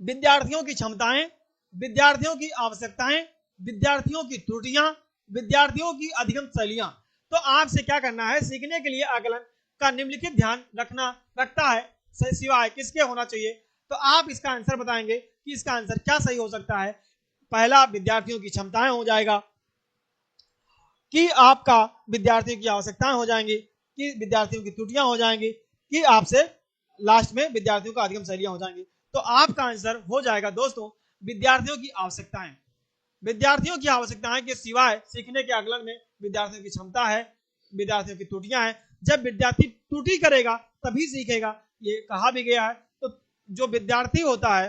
विद्यार्थियों की क्षमताएं, विद्यार्थियों की आवश्यकताएं, विद्यार्थियों की त्रुटियां, विद्यार्थियों की अधिगम शैलियां। तो आपसे क्या करना है, सीखने के लिए आकलन का निम्नलिखित ध्यान रखता है, सिवाय किसके होना चाहिए? तो आप इसका आंसर बताएंगे कि इसका आंसर क्या सही हो सकता है। पहला विद्यार्थियों की क्षमताएं हो जाएगा, कि आपका विद्यार्थियों की आवश्यकताएं हो जाएंगी, कि विद्यार्थियों की त्रुटियां हो जाएंगी, कि आपसे लास्ट में विद्यार्थियों का अधिगम शैलियां हो जाएंगी। तो आपका आंसर हो जाएगा दोस्तों विद्यार्थियों की आवश्यकताएं। विद्यार्थियों की आवश्यकताएं के सिवाय सीखने के आकलन में विद्यार्थियों की क्षमता है, विद्यार्थियों की त्रुटियां हैं। जब विद्यार्थी त्रुटि करेगा तभी सीखेगा, ये कहा भी गया है। तो जो विद्यार्थी होता है,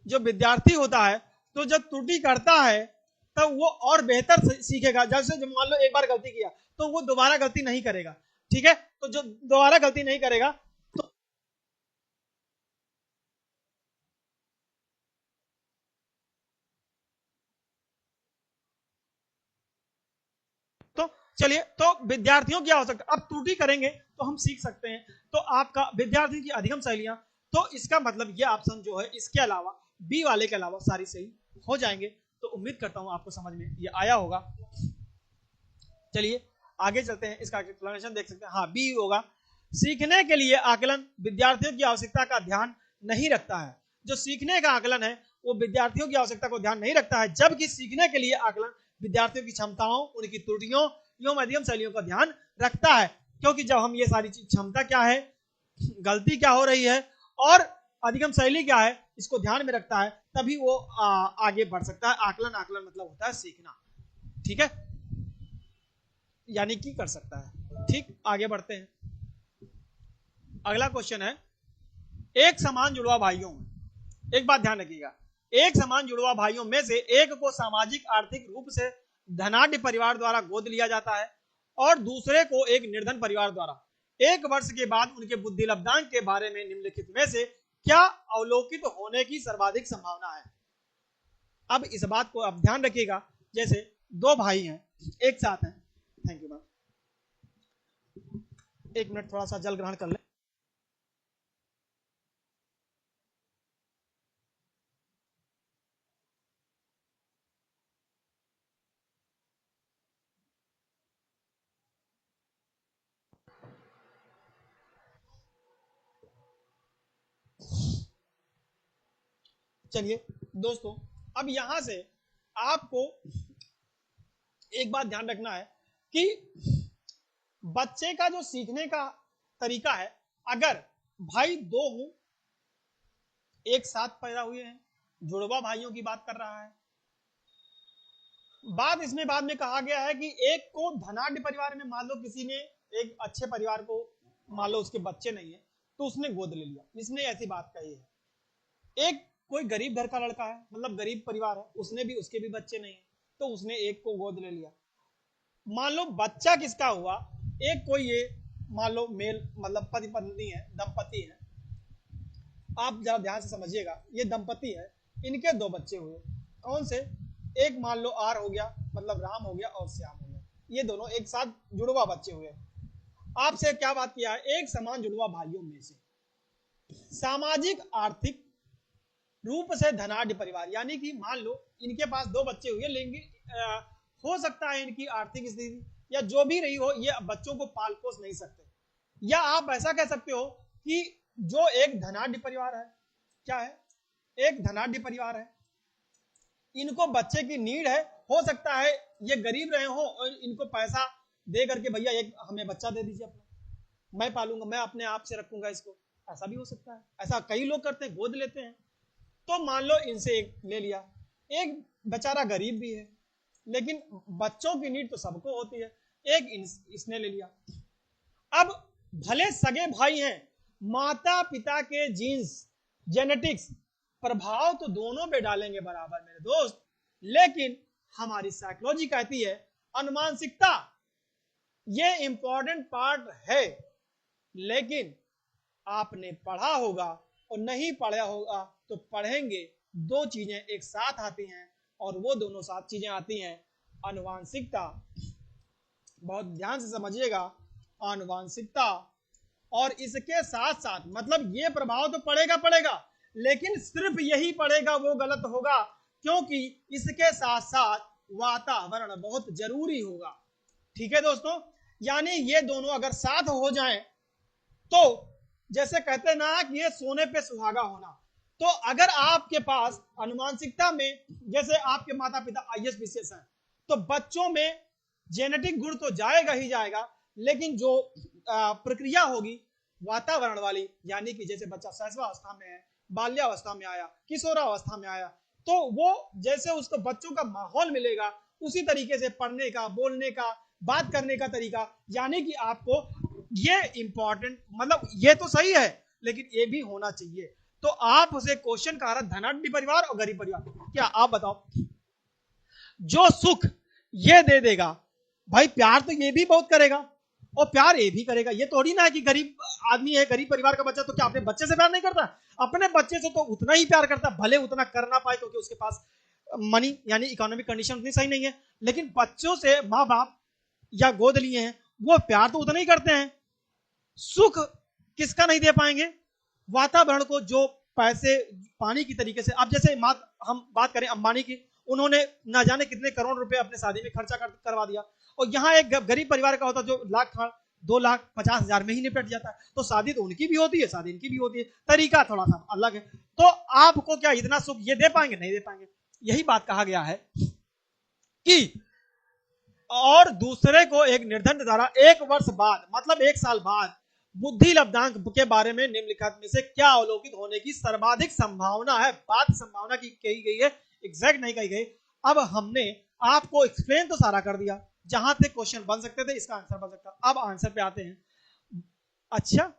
जो विद्यार्थी होता है तो जब त्रुटि करता है तब वो और बेहतर सीखेगा। जैसे जब मान लो एक बार गलती किया तो वो दोबारा गलती नहीं करेगा, ठीक है। तो जो दोबारा गलती नहीं करेगा तो चलिए, तो विद्यार्थियों की आवश्यकता, अब त्रुटि करेंगे तो हम सीख सकते हैं। तो आपका विद्यार्थी की अधिगम शैलियां, तो इसका मतलब ये ऑप्शन जो है इसके अलावा बी वाले के अलावा सारी सही हो जाएंगे। तो उम्मीद करता हूं आपको समझ में ये आया होगा। चलिए आगे चलते हैं, इसका एक्सप्लेनेशन देख सकते हैं। हाँ, बी होगा, सीखने के लिए आकलन विद्यार्थियों की आवश्यकता का ध्यान नहीं रखता है। जो सीखने का आकलन है वो विद्यार्थियों की आवश्यकता को ध्यान नहीं रखता है, जबकि सीखने के लिए आकलन विद्यार्थियों की क्षमताओं, उनकी त्रुटियों एवं अधिगम शैलियों का ध्यान रखता है। क्योंकि जब हम ये सारी चीज, क्षमता क्या है, गलती क्या हो रही है और अधिगम शैली क्या है, इसको ध्यान में रखता है, तभी वो आगे बढ़ सकता है। आकलन, आकलन मतलब होता है सीखना, ठीक है, यानी कि कर सकता है। ठीक, आगे बढ़ते हैं। अगला क्वेश्चन है, एक समान जुड़वा भाइयों में, एक बात ध्यान रखिएगा, एक समान जुड़वा भाइयों में से एक को सामाजिक आर्थिक रूप से धनाढ्य परिवार द्वारा गोद लिया जाता है और दूसरे को एक निर्धन परिवार द्वारा। 1 वर्ष के बाद उनके बुद्धि लब्धांक के बारे में निम्नलिखित में से क्या अवलोकित होने की सर्वाधिक संभावना है। अब इस बात को आप ध्यान रखिएगा, जैसे 2 भाई हैं, एक साथ हैं। थैंक यू मैम, 1 मिनट थोड़ा सा जल ग्रहण कर ले। चलिए दोस्तों, अब यहां से आपको एक बात ध्यान रखना है कि बच्चे का जो सीखने का तरीका है, अगर भाई 2 हूं, एक साथ पैदा हुए हैं, जुड़वा भाइयों की बात कर रहा है। बात इसमें बाद में कहा गया है कि एक को धनाढ्य परिवार में, मान लो किसी ने एक अच्छे परिवार को, मान लो उसके बच्चे नहीं है तो उसने गोद ले लिया, इसने ऐसी बात कही है। एक कोई गरीब घर का लड़का है, मतलब गरीब परिवार है, उसने भी, उसके भी बच्चे नहीं है तो उसने एक को गोद ले लिया। मान लो बच्चा किसका हुआ, एक कोई ये मान लो मेल, मतलब पति पत्नी है, दंपति है, आप जरा ध्यान से समझिएगा, ये दंपति है, इनके 2 बच्चे हुए। कौन से, एक मान लो आर हो गया, मतलब राम हो गया, और श्याम हो गया, ये दोनों एक साथ जुड़वा बच्चे हुए। आपसे क्या बात किया है, एक समान जुड़वा भाइयों में से सामाजिक आर्थिक रूप से धनाढ्य परिवार, यानी कि मान लो इनके पास 2 बच्चे हुए, लेकिन हो सकता है इनकी आर्थिक स्थिति या जो भी रही हो, ये बच्चों को पाल पोस नहीं सकते। या आप ऐसा कह सकते हो कि जो एक धनाढ्य परिवार है, क्या है, एक धनाढ्य परिवार है, इनको बच्चे की नीड है, हो सकता है ये गरीब रहे हो और इनको पैसा दे करके, भैया एक हमें बच्चा दे दीजिए अपना, मैं पालूंगा, मैं अपने आप से रखूंगा इसको, ऐसा भी हो सकता है। ऐसा कई लोग करते हैं, गोद लेते हैं। तो मान लो इनसे एक ले लिया, एक बेचारा गरीब भी है, लेकिन बच्चों की नीड तो सबको होती है, एक इसने ले लिया। अब भले सगे भाई हैं, माता पिता के जीन्स, जेनेटिक्स प्रभाव तो दोनों पे डालेंगे बराबर मेरे दोस्त, लेकिन हमारी साइकोलॉजी कहती है, अनुमानसिकता ये इंपॉर्टेंट पार्ट है। लेकिन आपने पढ़ा होगा और नहीं पढ़ा होगा तो पढ़ेंगे, 2 चीजें एक साथ आती हैं और वो दोनों साथ चीजें आती हैं अनुवांशिकता, बहुत ध्यान से समझिएगा, आनुवांशिकता, और इसके साथ साथ, मतलब ये प्रभाव तो पड़ेगा पड़ेगा, लेकिन सिर्फ यही पड़ेगा वो गलत होगा, क्योंकि इसके साथ साथ वातावरण बहुत जरूरी होगा। ठीक है दोस्तों, यानी ये दोनों अगर साथ हो जाएं तो जैसे कहते हैं ना कि ये सोने पे सुहागा होना। तो अगर आपके पास अनुमानसिकता में, जैसे आपके माता पिता आईएएस विशेष हैं, तो बच्चों में जेनेटिक गुण तो जाएगा ही जाएगा, लेकिन जो प्रक्रिया होगी वातावरण वाली, यानी कि जैसे बच्चा शैशवावस्था में है, बाल्यावस्था में आया, किशोरावस्था में आया, तो वो जैसे उसको बच्चों का माहौल मिलेगा उसी तरीके से पढ़ने का, बोलने का, बात करने का तरीका, यानी कि आपको ये इंपॉर्टेंट, मतलब ये तो सही है लेकिन ये भी होना चाहिए। तो आप उसे क्वेश्चन कह रहा धनाढ्य परिवार और गरीब परिवार, क्या आप बताओ जो सुख ये दे देगा, भाई प्यार तो ये भी बहुत करेगा और प्यार ये भी करेगा। ये थोड़ी ना है कि गरीब आदमी है, गरीब परिवार का बच्चा तो क्या अपने बच्चे से प्यार नहीं करता? अपने बच्चे से तो उतना ही प्यार करता, भले उतना कर ना पाए क्योंकि उसके पास मनी यानी इकोनॉमिक कंडीशन उतनी सही नहीं है, लेकिन बच्चों से माँ बाप या गोद लिए हैं वो प्यार तो उतना ही करते हैं। सुख किसका नहीं दे पाएंगे? वातावरण को, जो पैसे पानी की तरीके से। अब जैसे हम बात करें अंबानी की, उन्होंने ना जाने कितने करोड़ रुपए अपने शादी में खर्चा करवा दिया, और यहाँ एक गरीब परिवार का होता जो 2,50,000 में ही निपट जाता है। तो शादी तो उनकी भी होती है, शादी इनकी भी होती है, तरीका थोड़ा सा अलग है। तो आपको क्या इतना सुख ये दे पाएंगे? नहीं दे पाएंगे। यही बात कहा गया है कि और दूसरे को एक निर्धन द्वारा 1 वर्ष बाद, मतलब 1 साल बाद, बुद्धि लब्धांक के बारे में निम्नलिखित में से क्या अवलोकित होने की सर्वाधिक संभावना है? बात संभावना की कही गई है, एग्जैक्ट नहीं कही गई। अब हमने आपको एक्सप्लेन तो सारा कर दिया, जहां से क्वेश्चन बन सकते थे इसका आंसर बन सकता। अब आंसर पे आते हैं। अच्छा,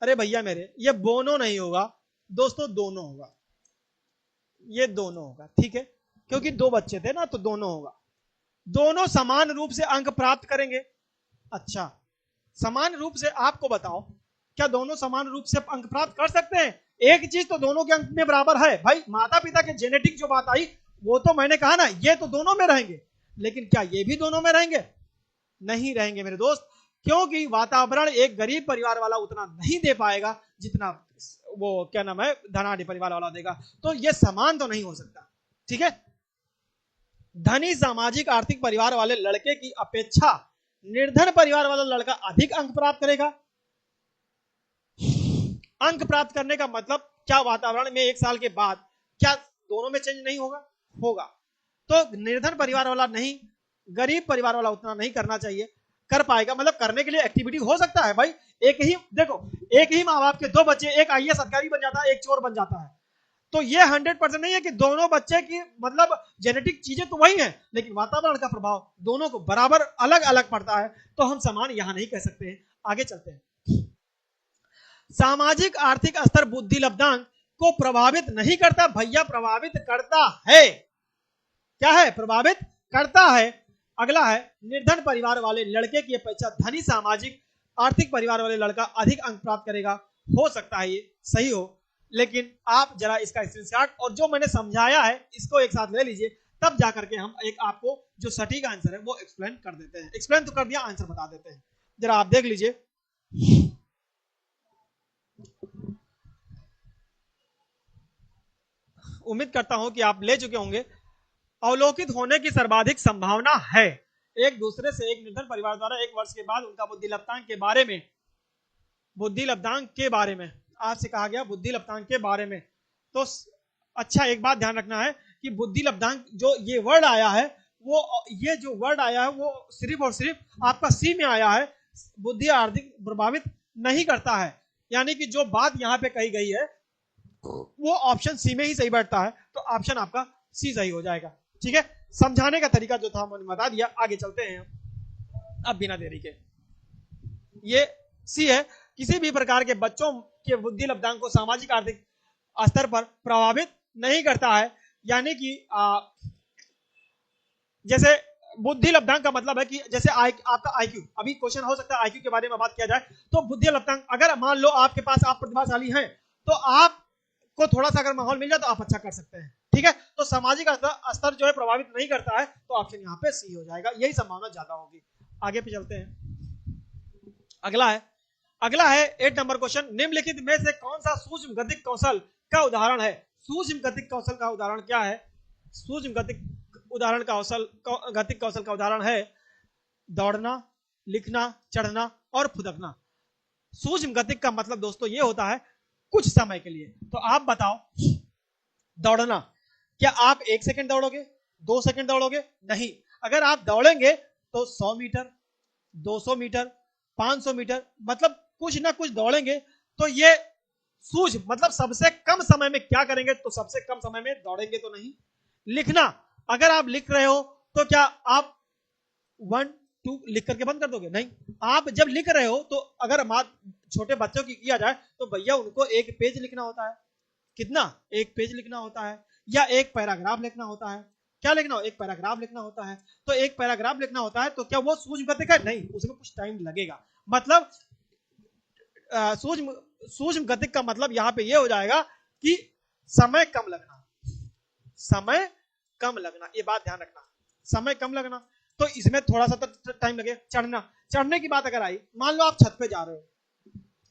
अरे भैया मेरे, ये बोनो नहीं होगा दोस्तों, दोनों होगा, ये दोनों होगा, ठीक है, क्योंकि 2 बच्चे थे ना, तो दोनों होगा। दोनों समान रूप से अंक प्राप्त करेंगे। अच्छा, समान रूप से, आपको बताओ क्या दोनों समान रूप से अंक प्राप्त कर सकते हैं? एक चीज तो दोनों के अंक में बराबर है भाई, माता पिता के जेनेटिक जो बात आई वो तो मैंने कहा ना, ये तो दोनों में रहेंगे, लेकिन क्या ये भी दोनों में रहेंगे? नहीं रहेंगे मेरे दोस्त, क्योंकि वातावरण एक गरीब परिवार वाला उतना नहीं दे पाएगा जितना वो क्या नाम है धनाढ्य परिवार वाला देगा। तो ये समान तो नहीं हो सकता, ठीक है। धनी सामाजिक आर्थिक परिवार वाले लड़के की अपेक्षा निर्धन परिवार वाला लड़का अधिक अंक प्राप्त करेगा। अंक प्राप्त करने का मतलब क्या वातावरण में 1 साल के बाद क्या दोनों में चेंज नहीं होगा? होगा। तो निर्धन परिवार वाला नहीं, गरीब परिवार वाला उतना नहीं करना चाहिए, कर पाएगा, मतलब करने के लिए एक्टिविटी हो सकता है भाई। एक ही देखो, एक ही माँ बाप के 2 बच्चे, एक आईएएस अधिकारी बन जाता है, एक चोर बन जाता है, तो ये 100% नहीं है कि दोनों बच्चे की मतलब जेनेटिक चीजें तो वही हैं, लेकिन वातावरण का प्रभाव दोनों को बराबर अलग अलग पड़ता है, तो हम समान यहां नहीं कह सकते हैं। आगे चलते हैं। सामाजिक आर्थिक स्तर बुद्धि लब्धांक को प्रभावित नहीं करता। भैया प्रभावित करता है, क्या है? प्रभावित करता है। अगला है, निर्धन परिवार वाले लड़के की अपेक्षा धनी सामाजिक आर्थिक परिवार वाले लड़का अधिक अंक प्राप्त करेगा। हो सकता है ये सही हो, लेकिन आप जरा इसका स्क्रीनशॉट और जो मैंने समझाया है इसको एक साथ ले लीजिए, तब जाकर के हम एक आपको जो सटीक आंसर है वो एक्सप्लेन कर देते हैं। एक्सप्लेन तो कर दिया, आंसर बता देते हैं, जरा आप देख लीजिए। उम्मीद करता हूं कि आप ले चुके होंगे। अवलोकित होने की सर्वाधिक संभावना है एक दूसरे से एक निर्धन परिवार द्वारा 1 वर्ष के बाद उनका बुद्धि लब्धांक के बारे में, बुद्धि लब्धांक के बारे में आपसे कहा गया, बुद्धि लब्धांक के बारे में। तो अच्छा, एक बात ध्यान रखना है कि बुद्धि लब्धांक जो ये वर्ड आया है, वो ये जो वर्ड आया है वो सिर्फ और सिर्फ आपका सी में आया है, बुद्धि आर्थिक प्रभावित नहीं करता है, यानी कि जो बात यहां पे कही गई है वो ऑप्शन सी में ही सही बैठता है, तो ऑप्शन आपका सी सही हो जाएगा, ठीक है। समझाने का तरीका जो था मैंने बता दिया। आगे चलते हैं अब बिना देरी के। ये सी है, किसी भी प्रकार के बच्चों के बुद्धि लब्धांक को सामाजिक आर्थिक स्तर पर प्रभावित नहीं करता है, यानी कि जैसे बुद्धि लब्धांक का मतलब है कि जैसे आपका आईक्यू, अभी क्वेश्चन हो सकता है आईक्यू के बारे में बात किया जाए, तो बुद्धि लब्धांक अगर मान लो आपके पास आप प्रतिभाशाली हैं, तो आपको थोड़ा सा अगर माहौल मिल जाए तो आप अच्छा कर सकते हैं, ठीक है। तो सामाजिक स्तर जो है प्रभावित नहीं करता है, तो ऑप्शन यहाँ पे सी हो जाएगा, यही संभावना ज्यादा होगी। आगे पे चलते हैं। अगला है 8 नंबर क्वेश्चन। निम्नलिखित में से कौन सा सूक्ष्म गतिक कौशल का उदाहरण है? सूक्ष्म गतिक कौशल का उदाहरण क्या है? सूक्ष्म गतिक कौशल का उदाहरण है दौड़ना, लिखना, चढ़ना और फुदकना। सूक्ष्म गतिक का मतलब दोस्तों ये होता है कुछ समय के लिए। तो आप बताओ, दौड़ना, क्या आप 1 सेकंड दौड़ोगे, 2 सेकंड दौड़ोगे? नहीं। अगर आप दौड़ेंगे तो 100 मीटर, 200 मीटर, 500 मीटर, मतलब कुछ ना कुछ दौड़ेंगे। तो ये सूझ मतलब सबसे कम समय में क्या करेंगे, तो सबसे कम समय में दौड़ेंगे तो नहीं। लिखना, अगर आप लिख रहे हो तो क्या आप 1 2 लिख करके बंद कर दोगे? नहीं, आप जब लिख रहे हो तो अगर छोटे बच्चों की किया जाए तो भैया उनको एक पेज लिखना होता है। कितना? एक पेज लिखना होता है, या एक पैराग्राफ लिखना होता है। क्या लिखना हो? एक पैराग्राफ लिखना होता है। तो एक पैराग्राफ लिखना होता है, तो क्या वो सूझ गति का? नहीं, उसमें कुछ टाइम लगेगा। मतलब सूक्ष्म गतिक का मतलब यहां पे ये हो जाएगा कि समय कम लगना, समय कम लगना, ये बात ध्यान रखना, समय कम लगना। तो इसमें थोड़ा सा तो टाइम लगे। चढ़ना, चढ़ने की बात अगर आई, मान लो आप छत पे जा रहे हो,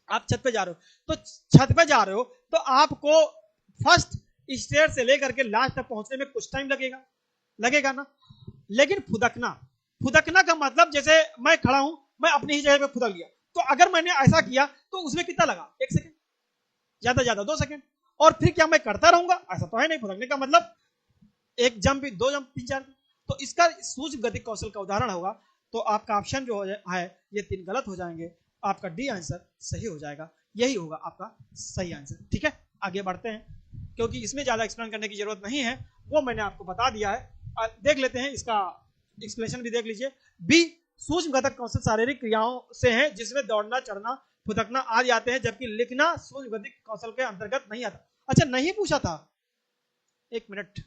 आप छत पे जा रहे हो, तो छत पे जा रहे हो तो आपको फर्स्ट स्टेयर से लेकर के लास्ट तक पहुंचने में कुछ टाइम लगेगा, लगेगा ना। लेकिन फुदकना, फुदकना का मतलब जैसे मैं खड़ा हूं, मैं अपनी ही जगह पे फुदक लिया, तो अगर मैंने ऐसा किया तो उसमें कितना लगा? 1 सेकंड, ज्यादा ज्यादा 2 सेकंड। और फिर क्या मैं करता रहूंगा? ऐसा तो है नहीं। फुदकने का मतलब 1 जंप, 2 जंप, 3 4। तो इसका सूक्ष्म गतिक कौशल का उदाहरण होगा। तो आपका ऑप्शन जो है ये 3 गलत हो जाएंगे, आपका डी आंसर सही हो जाएगा। यही होगा आपका सही आंसर। ठीक है, आगे बढ़ते हैं, क्योंकि इसमें ज्यादा एक्सप्लेन करने की जरूरत नहीं है, वो मैंने आपको बता दिया है। देख लेते हैं इसका एक्सप्लेनेशन भी देख लीजिए। बी, सूक्ष्म घटक कौशल शारीरिक क्रियाओं से है जिसमें दौड़ना, चढ़ना, फुदकना आदि आते हैं, जबकि लिखना सूक्ष्म गतिक कौशल के अंतर्गत नहीं आता। अच्छा, नहीं पूछा था, एक मिनट,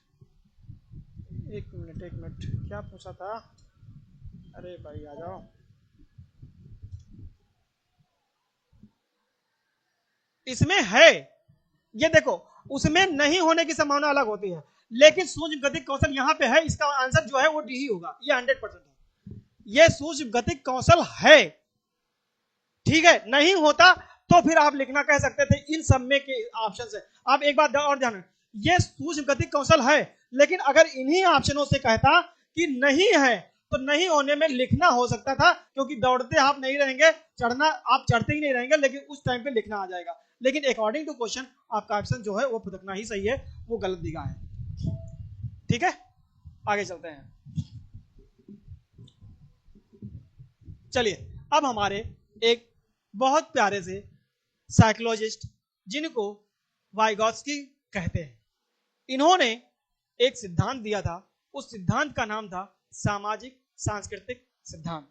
क्या पूछा था? अरे भाई आ जाओ, इसमें है, ये देखो, उसमें नहीं होने की संभावना अलग होती है, लेकिन सूक्ष्म गतिक कौशल यहां पे है। इसका आंसर जो है वो डी ही होगा, ये 100% है। ये सूक्ष्म गतिक कौशल है, ठीक है। नहीं होता तो फिर आप लिखना कह सकते थे, इन सब में के ऑप्शन से। आप एक बात और ध्यान, ये सूक्ष्म गतिक कौशल है, लेकिन अगर इन्हीं ऑप्शनों से कहता कि नहीं है, तो नहीं होने में लिखना हो सकता था, क्योंकि दौड़ते आप नहीं रहेंगे, चढ़ना आप चढ़ते ही नहीं रहेंगे, लेकिन उस टाइम पे लिखना आ जाएगा। लेकिन अकॉर्डिंग टू क्वेश्चन आपका ऑप्शन जो है वो फुदकना ही सही है, वो गलत दिखा है। ठीक है, आगे चलते हैं। चलिए, अब हमारे एक बहुत प्यारे से साइकोलॉजिस्ट, जिनको वाइगॉत्स्की कहते हैं, इन्होंने एक सिद्धांत दिया था। उस सिद्धांत का नाम था सामाजिक सांस्कृतिक सिद्धांत।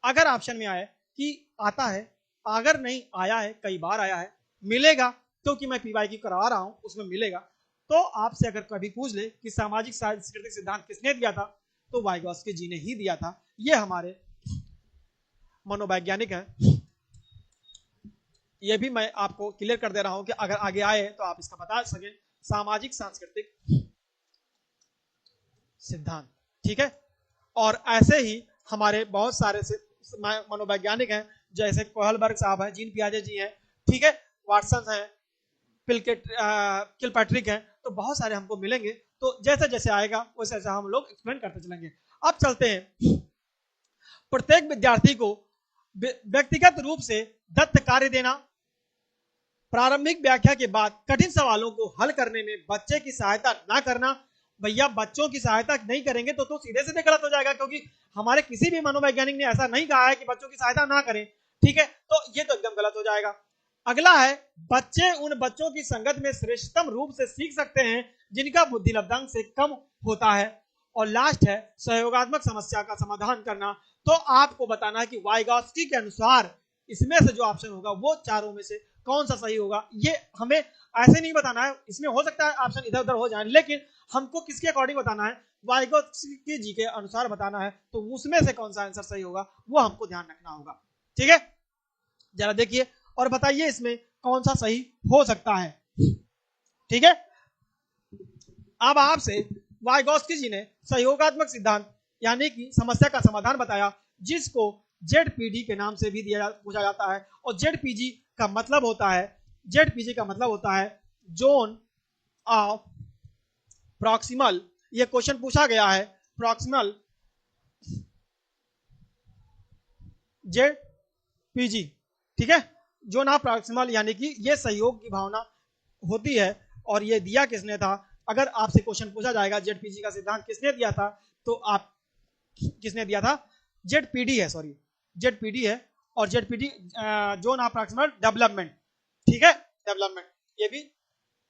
अगर ऑप्शन में आए कि आता है, अगर नहीं आया है, कई बार आया है, मिलेगा, क्योंकि मैं पीवाई की करवा रहा हूं, उसमें मिलेगा। तो आपसे अगर कभी पूछ ले कि सामाजिक सांस्कृतिक सिद्धांत किसने दिया था, तो वाइगॉत्स्की जी ने ही दिया था। ये हमारे मनोवैज्ञानिक हैं। ये भी मैं आपको क्लियर कर दे रहा हूं कि अगर आगे आए तो आप इसका बता सके, सामाजिक सांस्कृतिक सिद्धांत। ठीक है, और ऐसे ही हमारे बहुत सारे मनोवैज्ञानिक हैं, जैसे कोहलबर्ग साहब हैं, जीन पियाजे जी हैं, ठीक है, वाटसन हैं, किलपैट्रिक हैं, तो बहुत सारे हमको मिलेंगे। तो जैसे जैसे आएगा वैसे वैसे हम लोग एक्सप्लेन करते चलेंगे। अब चलते हैं, प्रत्येक विद्यार्थी को व्यक्तिगत रूप से दत्त कार्य देना, प्रारंभिक व्याख्या के बाद कठिन सवालों को हल करने में बच्चे की सहायता ना करना। भैया बच्चों की सहायता नहीं करेंगे तो सीधे सीधे गलत हो जाएगा, क्योंकि हमारे किसी भी मनोवैज्ञानिक ने ऐसा नहीं कहा है कि बच्चों की सहायता ना करें। ठीक है, तो ये तो एकदम गलत हो जाएगा। अगला है, बच्चे उन बच्चों की संगत में श्रेष्ठतम रूप से सीख सकते हैं जिनका बुद्धि लब्धांक से कम होता है। और लास्ट है, सहयोगात्मक समस्या का समाधान करना। तो आपको बताना है कि वाइगॉत्स्की के अनुसार इसमें से जो ऑप्शन होगा वो चारों में से कौन सा सही होगा। ये हमें ऐसे नहीं बताना है, इसमें हो सकता है ऑप्शन इधर उधर हो जाए, लेकिन हमको किसके अकॉर्डिंग बताना है, वाइगॉत्स्की जी के अनुसार बताना है। तो उसमें से कौन सा आंसर सही होगा वो हमको ध्यान रखना होगा। ठीक है, जरा देखिए और बताइए इसमें कौन सा सही हो सकता है। ठीक है, अब आपसे वाइगॉत्स्की जी ने सहयोगात्मक सिद्धांत यानी कि समस्या का समाधान बताया, जिसको जेडपीडी के नाम से भी पूछा जाता है। और जेडपीजी का मतलब होता है, जेडपीजी का मतलब होता है जोन ऑफ प्रॉक्सिमल। ये क्वेश्चन पूछा गया है, प्रॉक्सिमल जेडपीजी। ठीक है, जोन ऑफ प्रॉक्सिमल यानी कि ये सहयोग की भावना होती है। और ये दिया किसने था? अगर आपसे क्वेश्चन पूछा जाएगा जेडपीजी का सिद्धांत किसने दिया था, तो आप किसने दिया था? जेडपीडी है, सॉरी जेडपीडी है, और जेडपीडी जोन अप्रॉक्सिमेट डेवलपमेंट, ठीक है, डेवलपमेंट, ये भी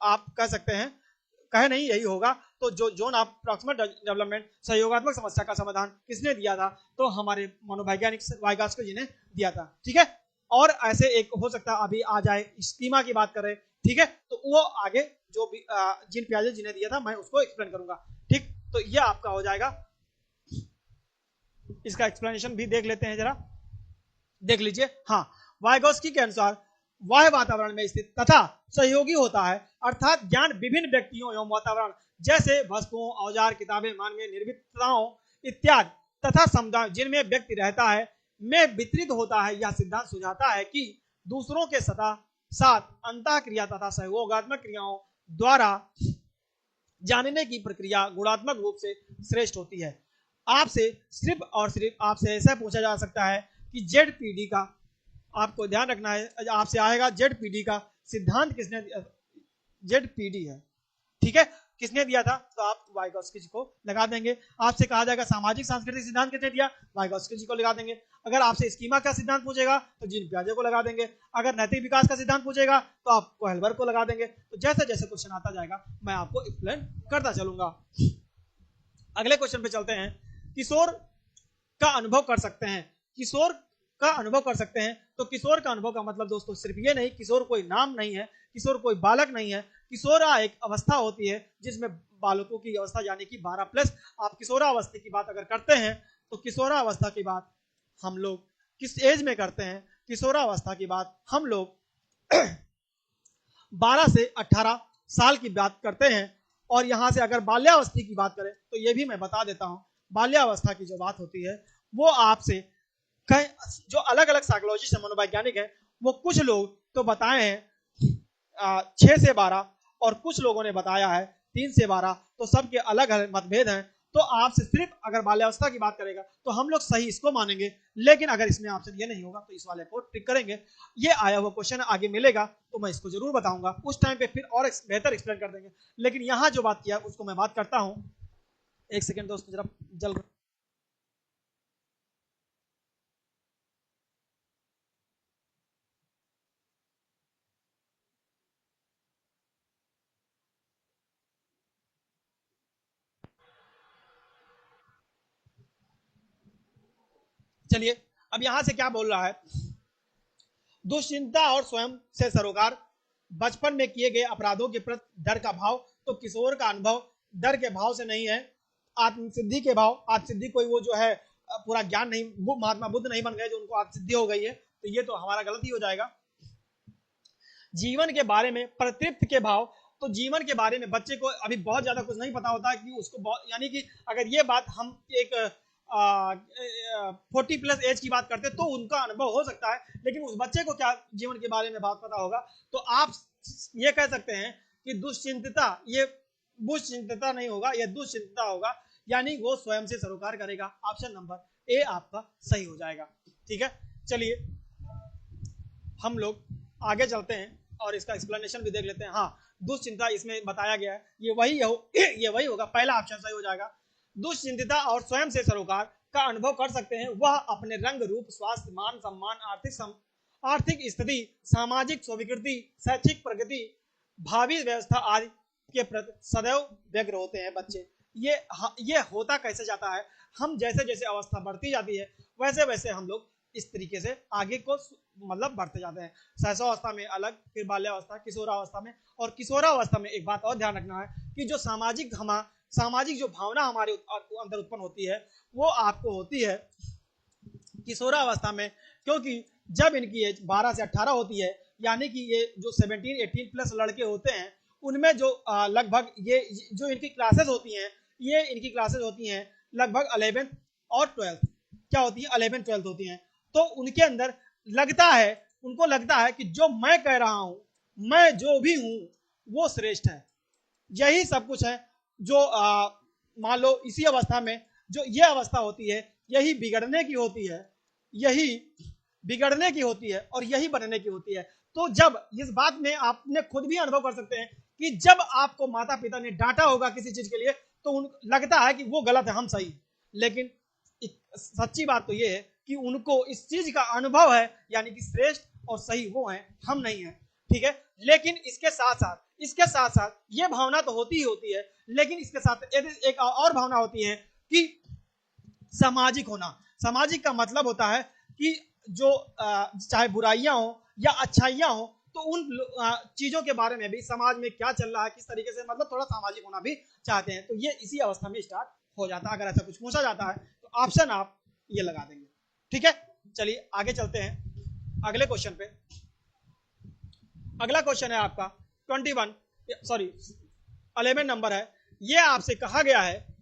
आप कह सकते हैं, कहे नहीं यही होगा। तो जो जोन अप्रॉक्सिमेट डेवलपमेंट सहयोगात्मक समस्या का समाधान किसने दिया था, तो हमारे मनोवैज्ञानिक वाइगॉस्की जी ने दिया था, ठीक है। और ऐसे एक हो सकता है अभी आ जाए स्कीमा की बात करें, ठीक है, तो वो आगे जो भी जीन पियाजे जी ने दिया था मैं उसको एक्सप्लेन करूंगा, ठीक। तो ये आपका हो जाएगा, इसका एक्सप्लेनेशन भी देख लेते हैं जरा, देख लीजिए। हाँ, वाइगॉस्की के अनुसार वह वातावरण में स्थित तथा सहयोगी होता है, अर्थात ज्ञान विभिन्न व्यक्तियों एवं वातावरण जैसे वस्तुओं, औजार, किताबें, मानवीय निर्मितताओं इत्यादि तथा समुदाय जिनमें व्यक्ति रहता है में वितरित होता है। यह सिद्धांत सुझाता है कि दूसरों के साथ अंतः क्रिया तथा सहयोगात्मक क्रियाओं द्वारा जानने की प्रक्रिया गुणात्मक रूप से श्रेष्ठ होती है। आपसे सिर्फ और सिर्फ आपसे ऐसा पूछा जा सकता है कि जेडपीडी का, आपको ध्यान रखना है, आपसे आएगा जेडपीडी का सिद्धांत किसने दिया, जेडपीडी है, ठीक है, किसने दिया था, तो आप वाइगॉस्की जी को लगा देंगे। आपसे कहा जाएगा सामाजिक सांस्कृतिक सिद्धांत किसने दिया, वाइगॉस्की जी को लगा देंगे। अगर आपसे स्कीमा का सिद्धांत पूछेगा तो जीन पियाजे को लगा देंगे। अगर नैतिक विकास का सिद्धांत पूछेगा तो आप कोहलबर्ग को लगा देंगे। तो जैसे जैसे क्वेश्चन आता जाएगा मैं आपको एक्सप्लेन करता चलूंगा। अगले क्वेश्चन पे चलते हैं। किशोर का अनुभव कर सकते हैं, किशोर का अनुभव कर सकते हैं, तो किशोर का अनुभव का मतलब दोस्तों सिर्फ ये नहीं, किशोर कोई नाम नहीं है, किशोर कोई बालक नहीं है, किशोरा एक अवस्था होती है जिसमें बालकों की अवस्था यानी कि 12+ आप किशोरा अवस्था की बात अगर करते हैं तो किशोरा अवस्था की बात हम लोग किस एज में करते हैं, किशोरा अवस्था की बात हम लोग 12 से 18 साल की बात करते हैं। और यहां से अगर बाल्यावस्था की बात करें तो ये भी मैं बता देता हूं, बाल्यावस्था की जो बात होती है वो आपसे जो अलग अलग साइकोलॉजिस्ट है, मनोवैज्ञानिक है, वो कुछ लोग तो बताए हैं 6 से 12 और कुछ लोगों ने बताया है 3 से 12, तो सबके अलग अलग मतभेद हैं। तो आपसे सिर्फ अगर बाल्यावस्था की बात करेगा तो हम लोग सही इसको मानेंगे, लेकिन अगर इसमें आपसे ये नहीं होगा तो इस वाले को ट्रिक करेंगे। ये आया हुआ क्वेश्चन आगे मिलेगा तो मैं इसको जरूर बताऊंगा, उस टाइम पे फिर और बेहतर एक्सप्लेन कर देंगे। लेकिन यहाँ जो बात किया उसको मैं बात करता हूँ। एक सेकेंड दोस्तों, जरा जल चलिए, अब यहां से क्या बोल रहा है, दुश्चिंता और स्वयं से सरोकार, बचपन में किए गए अपराधों के प्रति डर का भाव। तो किशोर का अनुभव डर के भाव से नहीं है, आत्मसिद्धि के भाव। आत्मसिद्धि कोई वो जो है पूरा ज्ञान नहीं, वो महात्मा बुद्ध नहीं बन गए जो उनको आत्मसिद्धि हो गई है, तो ये तो हमारा गलत ही हो जाएगा। जीवन के बारे में प्रतिप्त के भाव, तो जीवन के बारे में बच्चे को अभी बहुत ज्यादा कुछ नहीं पता होता है कि उसको यानी कि अगर ये बात हम एक 40+ एज की बात करते तो उनका अनुभव हो सकता है, लेकिन उस बच्चे को क्या जीवन के बारे में बात पता होगा। तो आप ये कह सकते हैं कि दुश्चिंतता, ये बुश्चिंतता नहीं होगा, यह दुश्चिंतता होगा, यानी वो स्वयं से सरोकार करेगा। ऑप्शन नंबर ए आपका सही हो जाएगा, ठीक है। चलिए हम लोग आगे चलते हैं और इसका एक्सप्लेनेशन भी देख लेते हैं। हाँ, दुश्चिंता इसमें बताया गया है, ये वही होगा, पहला ऑप्शन सही हो जाएगा। दुश्चिंतता और स्वयं से सरोकार का अनुभव कर सकते हैं वह अपने रंग, रूप, स्वास्थ्य, मान सम्मान, आर्थिक स्थिति, सामाजिक स्वीकृति, शैक्षिक प्रगति, भावी व्यवस्था आदि के प्रति सदैव व्यग्र होते हैं बच्चे। ये होता कैसे जाता है, हम जैसे जैसे अवस्था बढ़ती जाती है वैसे वैसे हम लोग इस तरीके से आगे को मतलब बढ़ते जाते हैं। शैशवावस्था में अलग, फिर बाल्यावस्था, किशोरावस्था में। और किशोरावस्था में एक बात और ध्यान रखना है कि जो सामाजिक जो भावना हमारे अंदर उत्पन्न होती है वो आपको होती है किशोरावस्था में, क्योंकि जब इनकी एज 12 से 18 होती है, यानी कि ये जो 17-18+ लड़के होते हैं उनमें जो लगभग ये जो इनकी क्लासेस होती हैं, ये इनकी क्लासेस होती हैं लगभग 11th और 12th, क्या होती है 11th 12th होती हैं। तो उनके अंदर उनको लगता है कि जो मैं कह रहा हूं, मैं जो भी हूं वो श्रेष्ठ है, यही सब कुछ है। जो मान लो इसी अवस्था में जो ये अवस्था होती है यही बिगड़ने की होती है, यही बिगड़ने की होती है और यही बनने की होती है। तो जब इस बात में आपने खुद भी अनुभव कर सकते हैं कि जब आपको माता पिता ने डांटा होगा किसी चीज के लिए तो लगता है कि वो गलत है, हम सही। लेकिन सच्ची बात तो ये है कि उनको इस चीज का अनुभव है, यानी कि श्रेष्ठ और सही वो हैं, हम नहीं हैं। ठीक है, लेकिन इसके साथ साथ ये भावना तो होती ही होती है, लेकिन इसके साथ एक और भावना होती है कि सामाजिक होना। सामाजिक का मतलब होता है कि जो चाहे बुराइयां हो या अच्छाइयां हो, तो उन चीजों के बारे में भी, समाज में क्या चल रहा है, किस तरीके से, मतलब थोड़ा सामाजिक होना भी चाहते हैं। तो ये इसी अवस्था में स्टार्ट हो जाता है। अगर ऐसा कुछ पूछा जाता है तो ऑप्शन आप ये लगा देंगे। ठीक है, चलिए आगे चलते हैं अगले क्वेश्चन पे। अगला क्वेश्चन है आपका 11 नंबर है। ये आपसे कहा गया है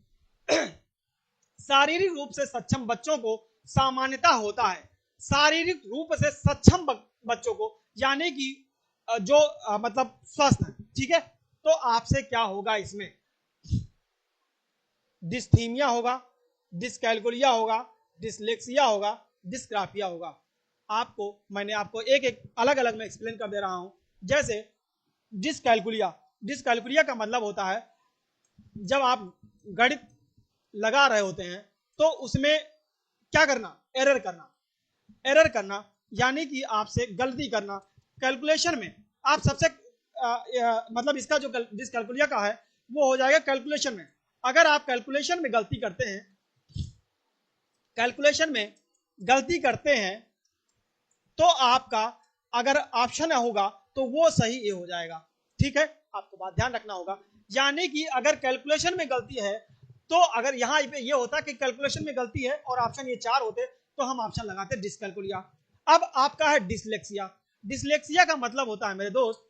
शारीरिक रूप से सक्षम बच्चों को सामान्यता होता है। शारीरिक रूप से सक्षम बच्चों को, यानी कि जो मतलब स्वस्थ है। ठीक है, तो आपसे क्या होगा इसमें? डिस्थीमिया होगा, डिसकैलकुलिया होगा, डिसलेक्सिया होगा, डिस्ग्राफिया होगा। मैंने आपको एक एक अलग अलग में एक्सप्लेन कर दे रहा हूं। जैसे डिसकैलकुलिया का मतलब होता है जब आप गणित लगा रहे होते हैं तो उसमें क्या करना, एरर करना, यानी कि आपसे गलती करना कैलकुलेशन में। आप सबसे मतलब इसका जो डिसकैलकुलिया का है वो हो जाएगा कैलकुलेशन में। अगर आप कैलकुलेशन में गलती करते हैं तो आपका अगर ऑप्शन होगा तो वो सही ये हो जाएगा। ठीक है, आपको बात ध्यान रखना होगा। यानी कि अगर कैलकुलेशन में गलती है तो अगर यहाँ पे ये होता कि कैलकुलेशन में गलती है और ऑप्शन ये 4 होते तो हम ऑप्शन लगाते डिसकैलकुलिया। अब आपका है डिसलेक्सिया। डिसलेक्सिया का मतलब होता है मेरे दोस्त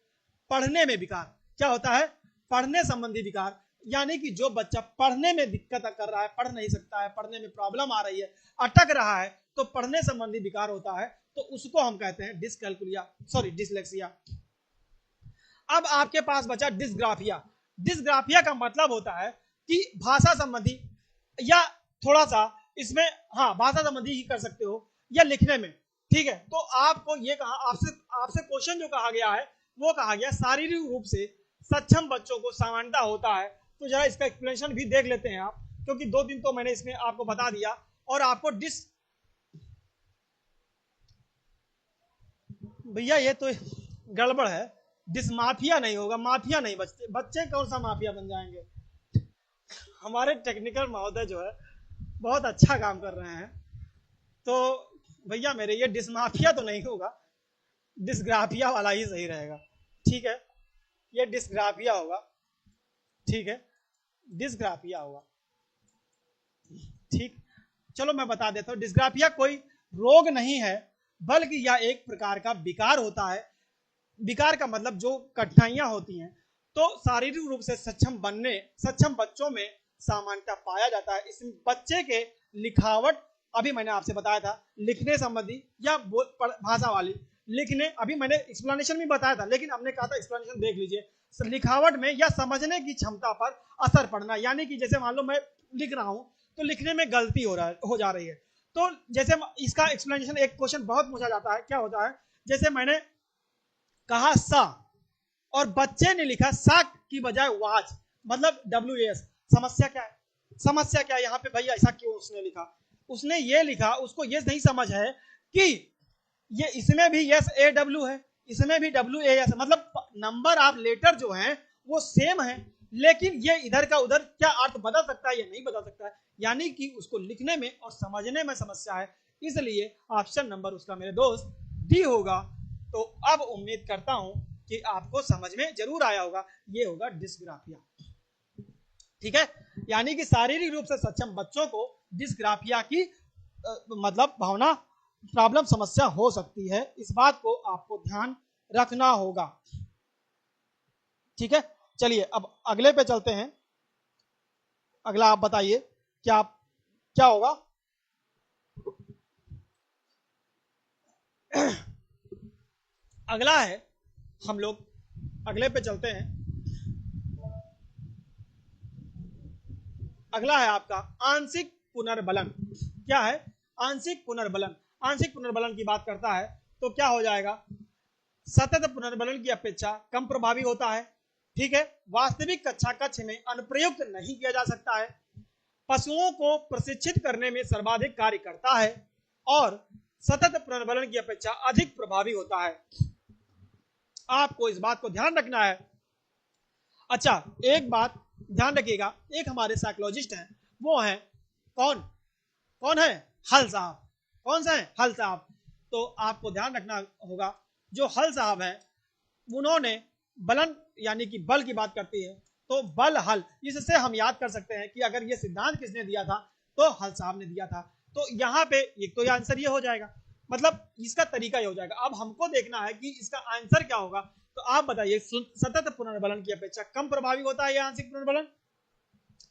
पढ़ने में विकार। क्या होता है? पढ़ने संबंधी विकार। यानी कि जो बच्चा पढ़ने में दिक्कत कर रहा है, पढ़ नहीं सकता है, पढ़ने में प्रॉब्लम आ रही है, अटक रहा है, तो पढ़ने संबंधी विकार होता है, तो उसको हम कहते हैं डिसलेक्सिया। अब आपके पास बचा डिस्ग्राफिया। डिस्ग्राफिया का मतलब होता है कि भाषा संबंधी, या थोड़ा सा इसमें भाषा संबंधी ही कर सकते हो, या लिखने में। ठीक है, तो आपको ये कहा, आपसे क्वेश्चन जो कहा गया है वो कहा गया शारीरिक रूप से सक्षम बच्चों को सामान्यता होता है। तो जरा इसका एक्सप्लेनेशन भी देख लेते हैं आप, क्योंकि 2 दिन तो मैंने इसमें आपको बता दिया। और आपको भैया ये तो गड़बड़ है, डिसमाफिया नहीं होगा, माफिया नहीं, बच्चे कौन सा माफिया बन जाएंगे। हमारे टेक्निकल महोदय जो है बहुत अच्छा काम कर रहे हैं। तो भैया मेरे ये डिसमाफिया तो नहीं होगा, डिस्ग्राफिया वाला ही सही रहेगा। ठीक है, ये डिस्ग्राफिया होगा। ठीक है, डिस्ग्राफिया होगा। ठीक, चलो मैं बता देता हूं। डिस्ग्राफिया कोई रोग नहीं है, बल्कि यह एक प्रकार का विकार होता है। विकार का मतलब जो कठिनाइयां होती हैं, तो शारीरिक रूप से सक्षम बच्चों में सामान्यता पाया जाता है। इस बच्चे के लिखावट, अभी मैंने आपसे बताया था, लिखने संबंधी या भाषा वाली, लिखने अभी मैंने एक्सप्लेनेशन भी बताया था, लेकिन हमने कहा था एक्सप्लेनेशन देख लीजिए। लिखावट में या समझने की क्षमता पर असर पड़ना, यानी कि जैसे मान लो मैं लिख रहा हूं तो लिखने में गलती हो जा रही है। तो जैसे इसका एक्सप्लेनेशन, एक क्वेश्चन बहुत पूछा जाता है, क्या होता है, जैसे मैंने कहा सा और बच्चे ने लिखा सा की बजाय वाज, मतलब WAS। समस्या क्या है? समस्या क्या है यहाँ पे भैया? ऐसा क्यों उसने लिखा? उसने ये लिखा, उसको ये नहीं समझ है कि ये इसमें भी यस AW है, इसमें भी WAS, मतलब नंबर ऑफ लेटर जो है वो सेम है, लेकिन ये इधर का उधर क्या अर्थ बदल सकता है या नहीं बदल सकता है, यानी कि उसको लिखने में और समझने में समस्या है। इसलिए ऑप्शन नंबर उसका मेरे दोस्त डी होगा। तो अब उम्मीद करता हूं कि आपको समझ में जरूर आया होगा, ये होगा डिस्ग्राफिया। ठीक है, यानी कि शारीरिक रूप से सक्षम बच्चों को डिस्ग्राफिया की मतलब भावना, प्रॉब्लम, समस्या हो सकती है। इस बात को आपको ध्यान रखना होगा। ठीक है, चलिए अब अगले पे चलते हैं। अगला आप बताइए क्या होगा। अगला है, हम लोग अगले पे चलते हैं। अगला है आपका आंशिक पुनर्बलन। क्या है? आंशिक पुनर्बलन। आंशिक पुनर्बलन की बात करता है तो क्या हो जाएगा? सतत पुनर्बलन की अपेक्षा कम प्रभावी होता है। ठीक है, वास्तविक कक्षा कक्ष में अनुप्रयुक्त नहीं किया जा सकता है। पशुओं को प्रशिक्षित करने में सर्वाधिक कार्य करता है और सतत पुनर्बलन की अपेक्षा अधिक प्रभावी होता है। आपको इस बात को ध्यान रखना है। अच्छा, एक बात ध्यान रखिएगा, एक हमारे साइकोलॉजिस्ट हैं, वो हैं कौन कौन है? हल साहब। कौन सा है? हल साहब। तो आपको ध्यान रखना होगा, जो हल साहब हैं उन्होंने बलन यानी कि बल की बात करती है तो बल हल, इससे हम याद कर सकते हैं कि अगर ये सिद्धांत किसने दिया था तो हल साहब ने दिया था। तो यहाँ पे एक तो ये आंसर ये हो जाएगा, मतलब इसका तरीका ये हो जाएगा। अब हमको देखना है कि इसका आंसर क्या होगा। तो आप बताइए, सतत पुनर्बलन की अपेक्षा कम प्रभावी होता है यह आंशिक पुनर्बलन,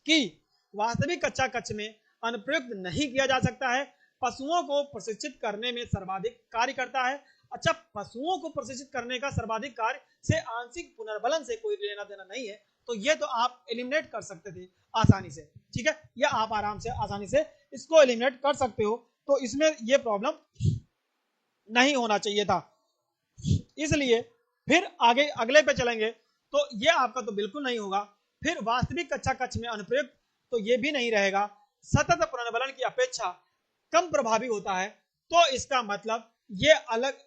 कि वास्तविक कच्चा कक्ष में अनुप्रयुक्त नहीं किया जा सकता है, पशुओं को प्रशिक्षित करने में सर्वाधिक कार्य करता है। अच्छा, पशुओं को प्रशिक्षित करने का सर्वाधिक कार्य से आंशिक पुनर्बलन से कोई लेना देना नहीं है, तो ये तो आप एलिमिनेट कर सकते थे आसानी से, ठीक है, या आप आराम से आसानी से इसको एलिमिनेट कर सकते हो, तो इसमें ये प्रॉब्लम नहीं होना चाहिए था। इसलिए फिर आगे अगले पे चलेंगे, तो ये आपका तो बिल्कुल नहीं होगा। फिर वास्तविक कच्चा कक्ष में अनुप्रयुक्त, तो ये भी नहीं रहेगा। सतत पुनर्बलन की अपेक्षा कम प्रभावी होता है, तो इसका मतलब ये अलग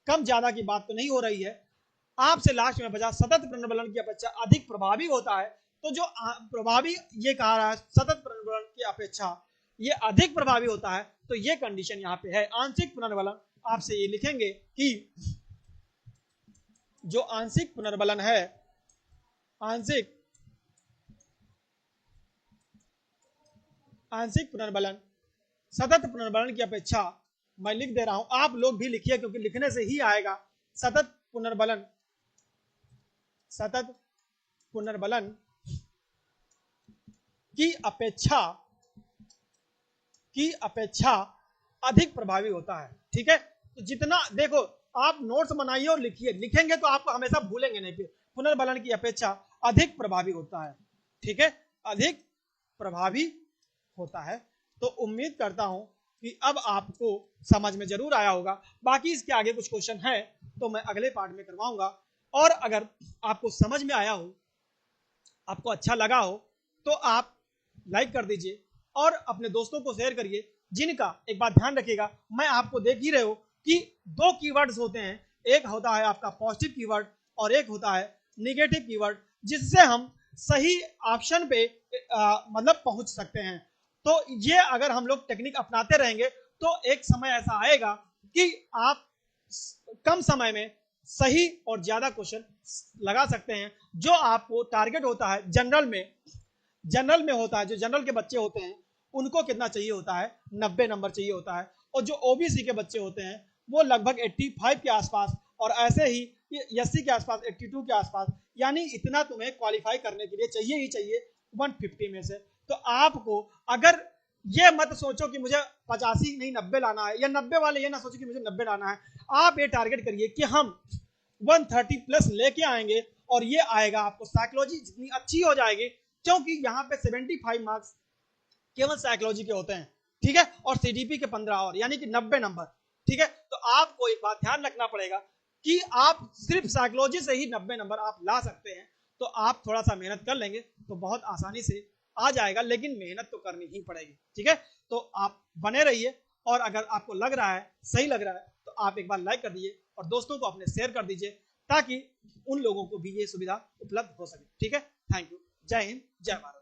कम ज्यादा की बात तो नहीं हो रही है। आपसे लास्ट में बचा सतत पुनर्बलन की अपेक्षा अधिक प्रभावी होता है, तो जो प्रभावी ये कहा रहा है सतत पुनर्बलन की अपेक्षा ये अधिक प्रभावी होता है, तो ये कंडीशन यहाँ पे है। आंशिक पुनर्बलन आपसे ये लिखेंगे कि जो आंशिक पुनर्बलन है, आंशिक पुनर्बलन सतत पुनर्बलन की अपेक्षा, मैं लिख दे रहा हूं, आप लोग भी लिखिए क्योंकि लिखने से ही आएगा। सतत पुनर्बलन की अपेक्षा अधिक प्रभावी होता है, ठीक है। तो जितना देखो, आप नोट्स बनाइए और लिखिए, लिखेंगे तो आपको हमेशा भूलेंगे नहीं। पुनर्बलन की अपेक्षा अधिक प्रभावी होता है, ठीक है, अधिक प्रभावी होता है। तो उम्मीद करता हूं कि अब आपको समझ में जरूर आया होगा। बाकी इसके आगे कुछ क्वेश्चन है तो मैं अगले पार्ट में करवाऊंगा। और अगर आपको समझ में आया हो, आपको अच्छा लगा हो, तो आप लाइक कर दीजिए और अपने दोस्तों को शेयर करिए, जिनका एक बात ध्यान रखिएगा, मैं आपको देख ही रहे हो कि दो कीवर्ड्स होते हैं, एक होता है आपका पॉजिटिव कीवर्ड और एक होता है निगेटिव कीवर्ड, जिससे हम सही ऑप्शन पे मतलब पहुंच सकते हैं। तो ये अगर हम लोग टेक्निक अपनाते रहेंगे तो एक समय ऐसा आएगा कि आप कम समय में सही और ज्यादा क्वेश्चन लगा सकते हैं। जो आपको टारगेट होता है जनरल में होता है, जो जनरल के बच्चे होते हैं उनको कितना चाहिए होता है? 90 नंबर चाहिए होता है। और जो ओबीसी के बच्चे होते हैं वो लगभग 85 के आसपास, और ऐसे ही एससी के आसपास 82 के आसपास, यानी इतना तुम्हें क्वालिफाई करने के लिए चाहिए ही चाहिए 150 में से। तो आपको अगर ये मत सोचो कि मुझे 85 नहीं 90 लाना है, या 90 वाले ये ना सोचो कि मुझे 90 लाना है, आप ये टारगेट करिए कि हम 130 प्लस लेके आएंगे। और ये आएगा आपको साइकोलॉजी जितनी अच्छी हो जाएगी, क्योंकि यहाँ पे 75 मार्क्स केवल साइकोलॉजी के होते हैं, ठीक है, और सीडीपी के 15 और, यानी कि 90 नंबर, ठीक है। तो आपको एक बात ध्यान रखना पड़ेगा कि आप सिर्फ साइकोलॉजी से ही 90 नंबर आप ला सकते हैं। तो आप थोड़ा सा मेहनत कर लेंगे तो बहुत आसानी से आ जाएगा, लेकिन मेहनत तो करनी ही पड़ेगी, ठीक है। तो आप बने रहिए, और अगर आपको लग रहा है सही लग रहा है तो आप एक बार लाइक कर दीजिए और दोस्तों को अपने शेयर कर दीजिए, ताकि उन लोगों को भी ये सुविधा उपलब्ध हो सके, ठीक है। Thank you. जय हिंद, जय भारत।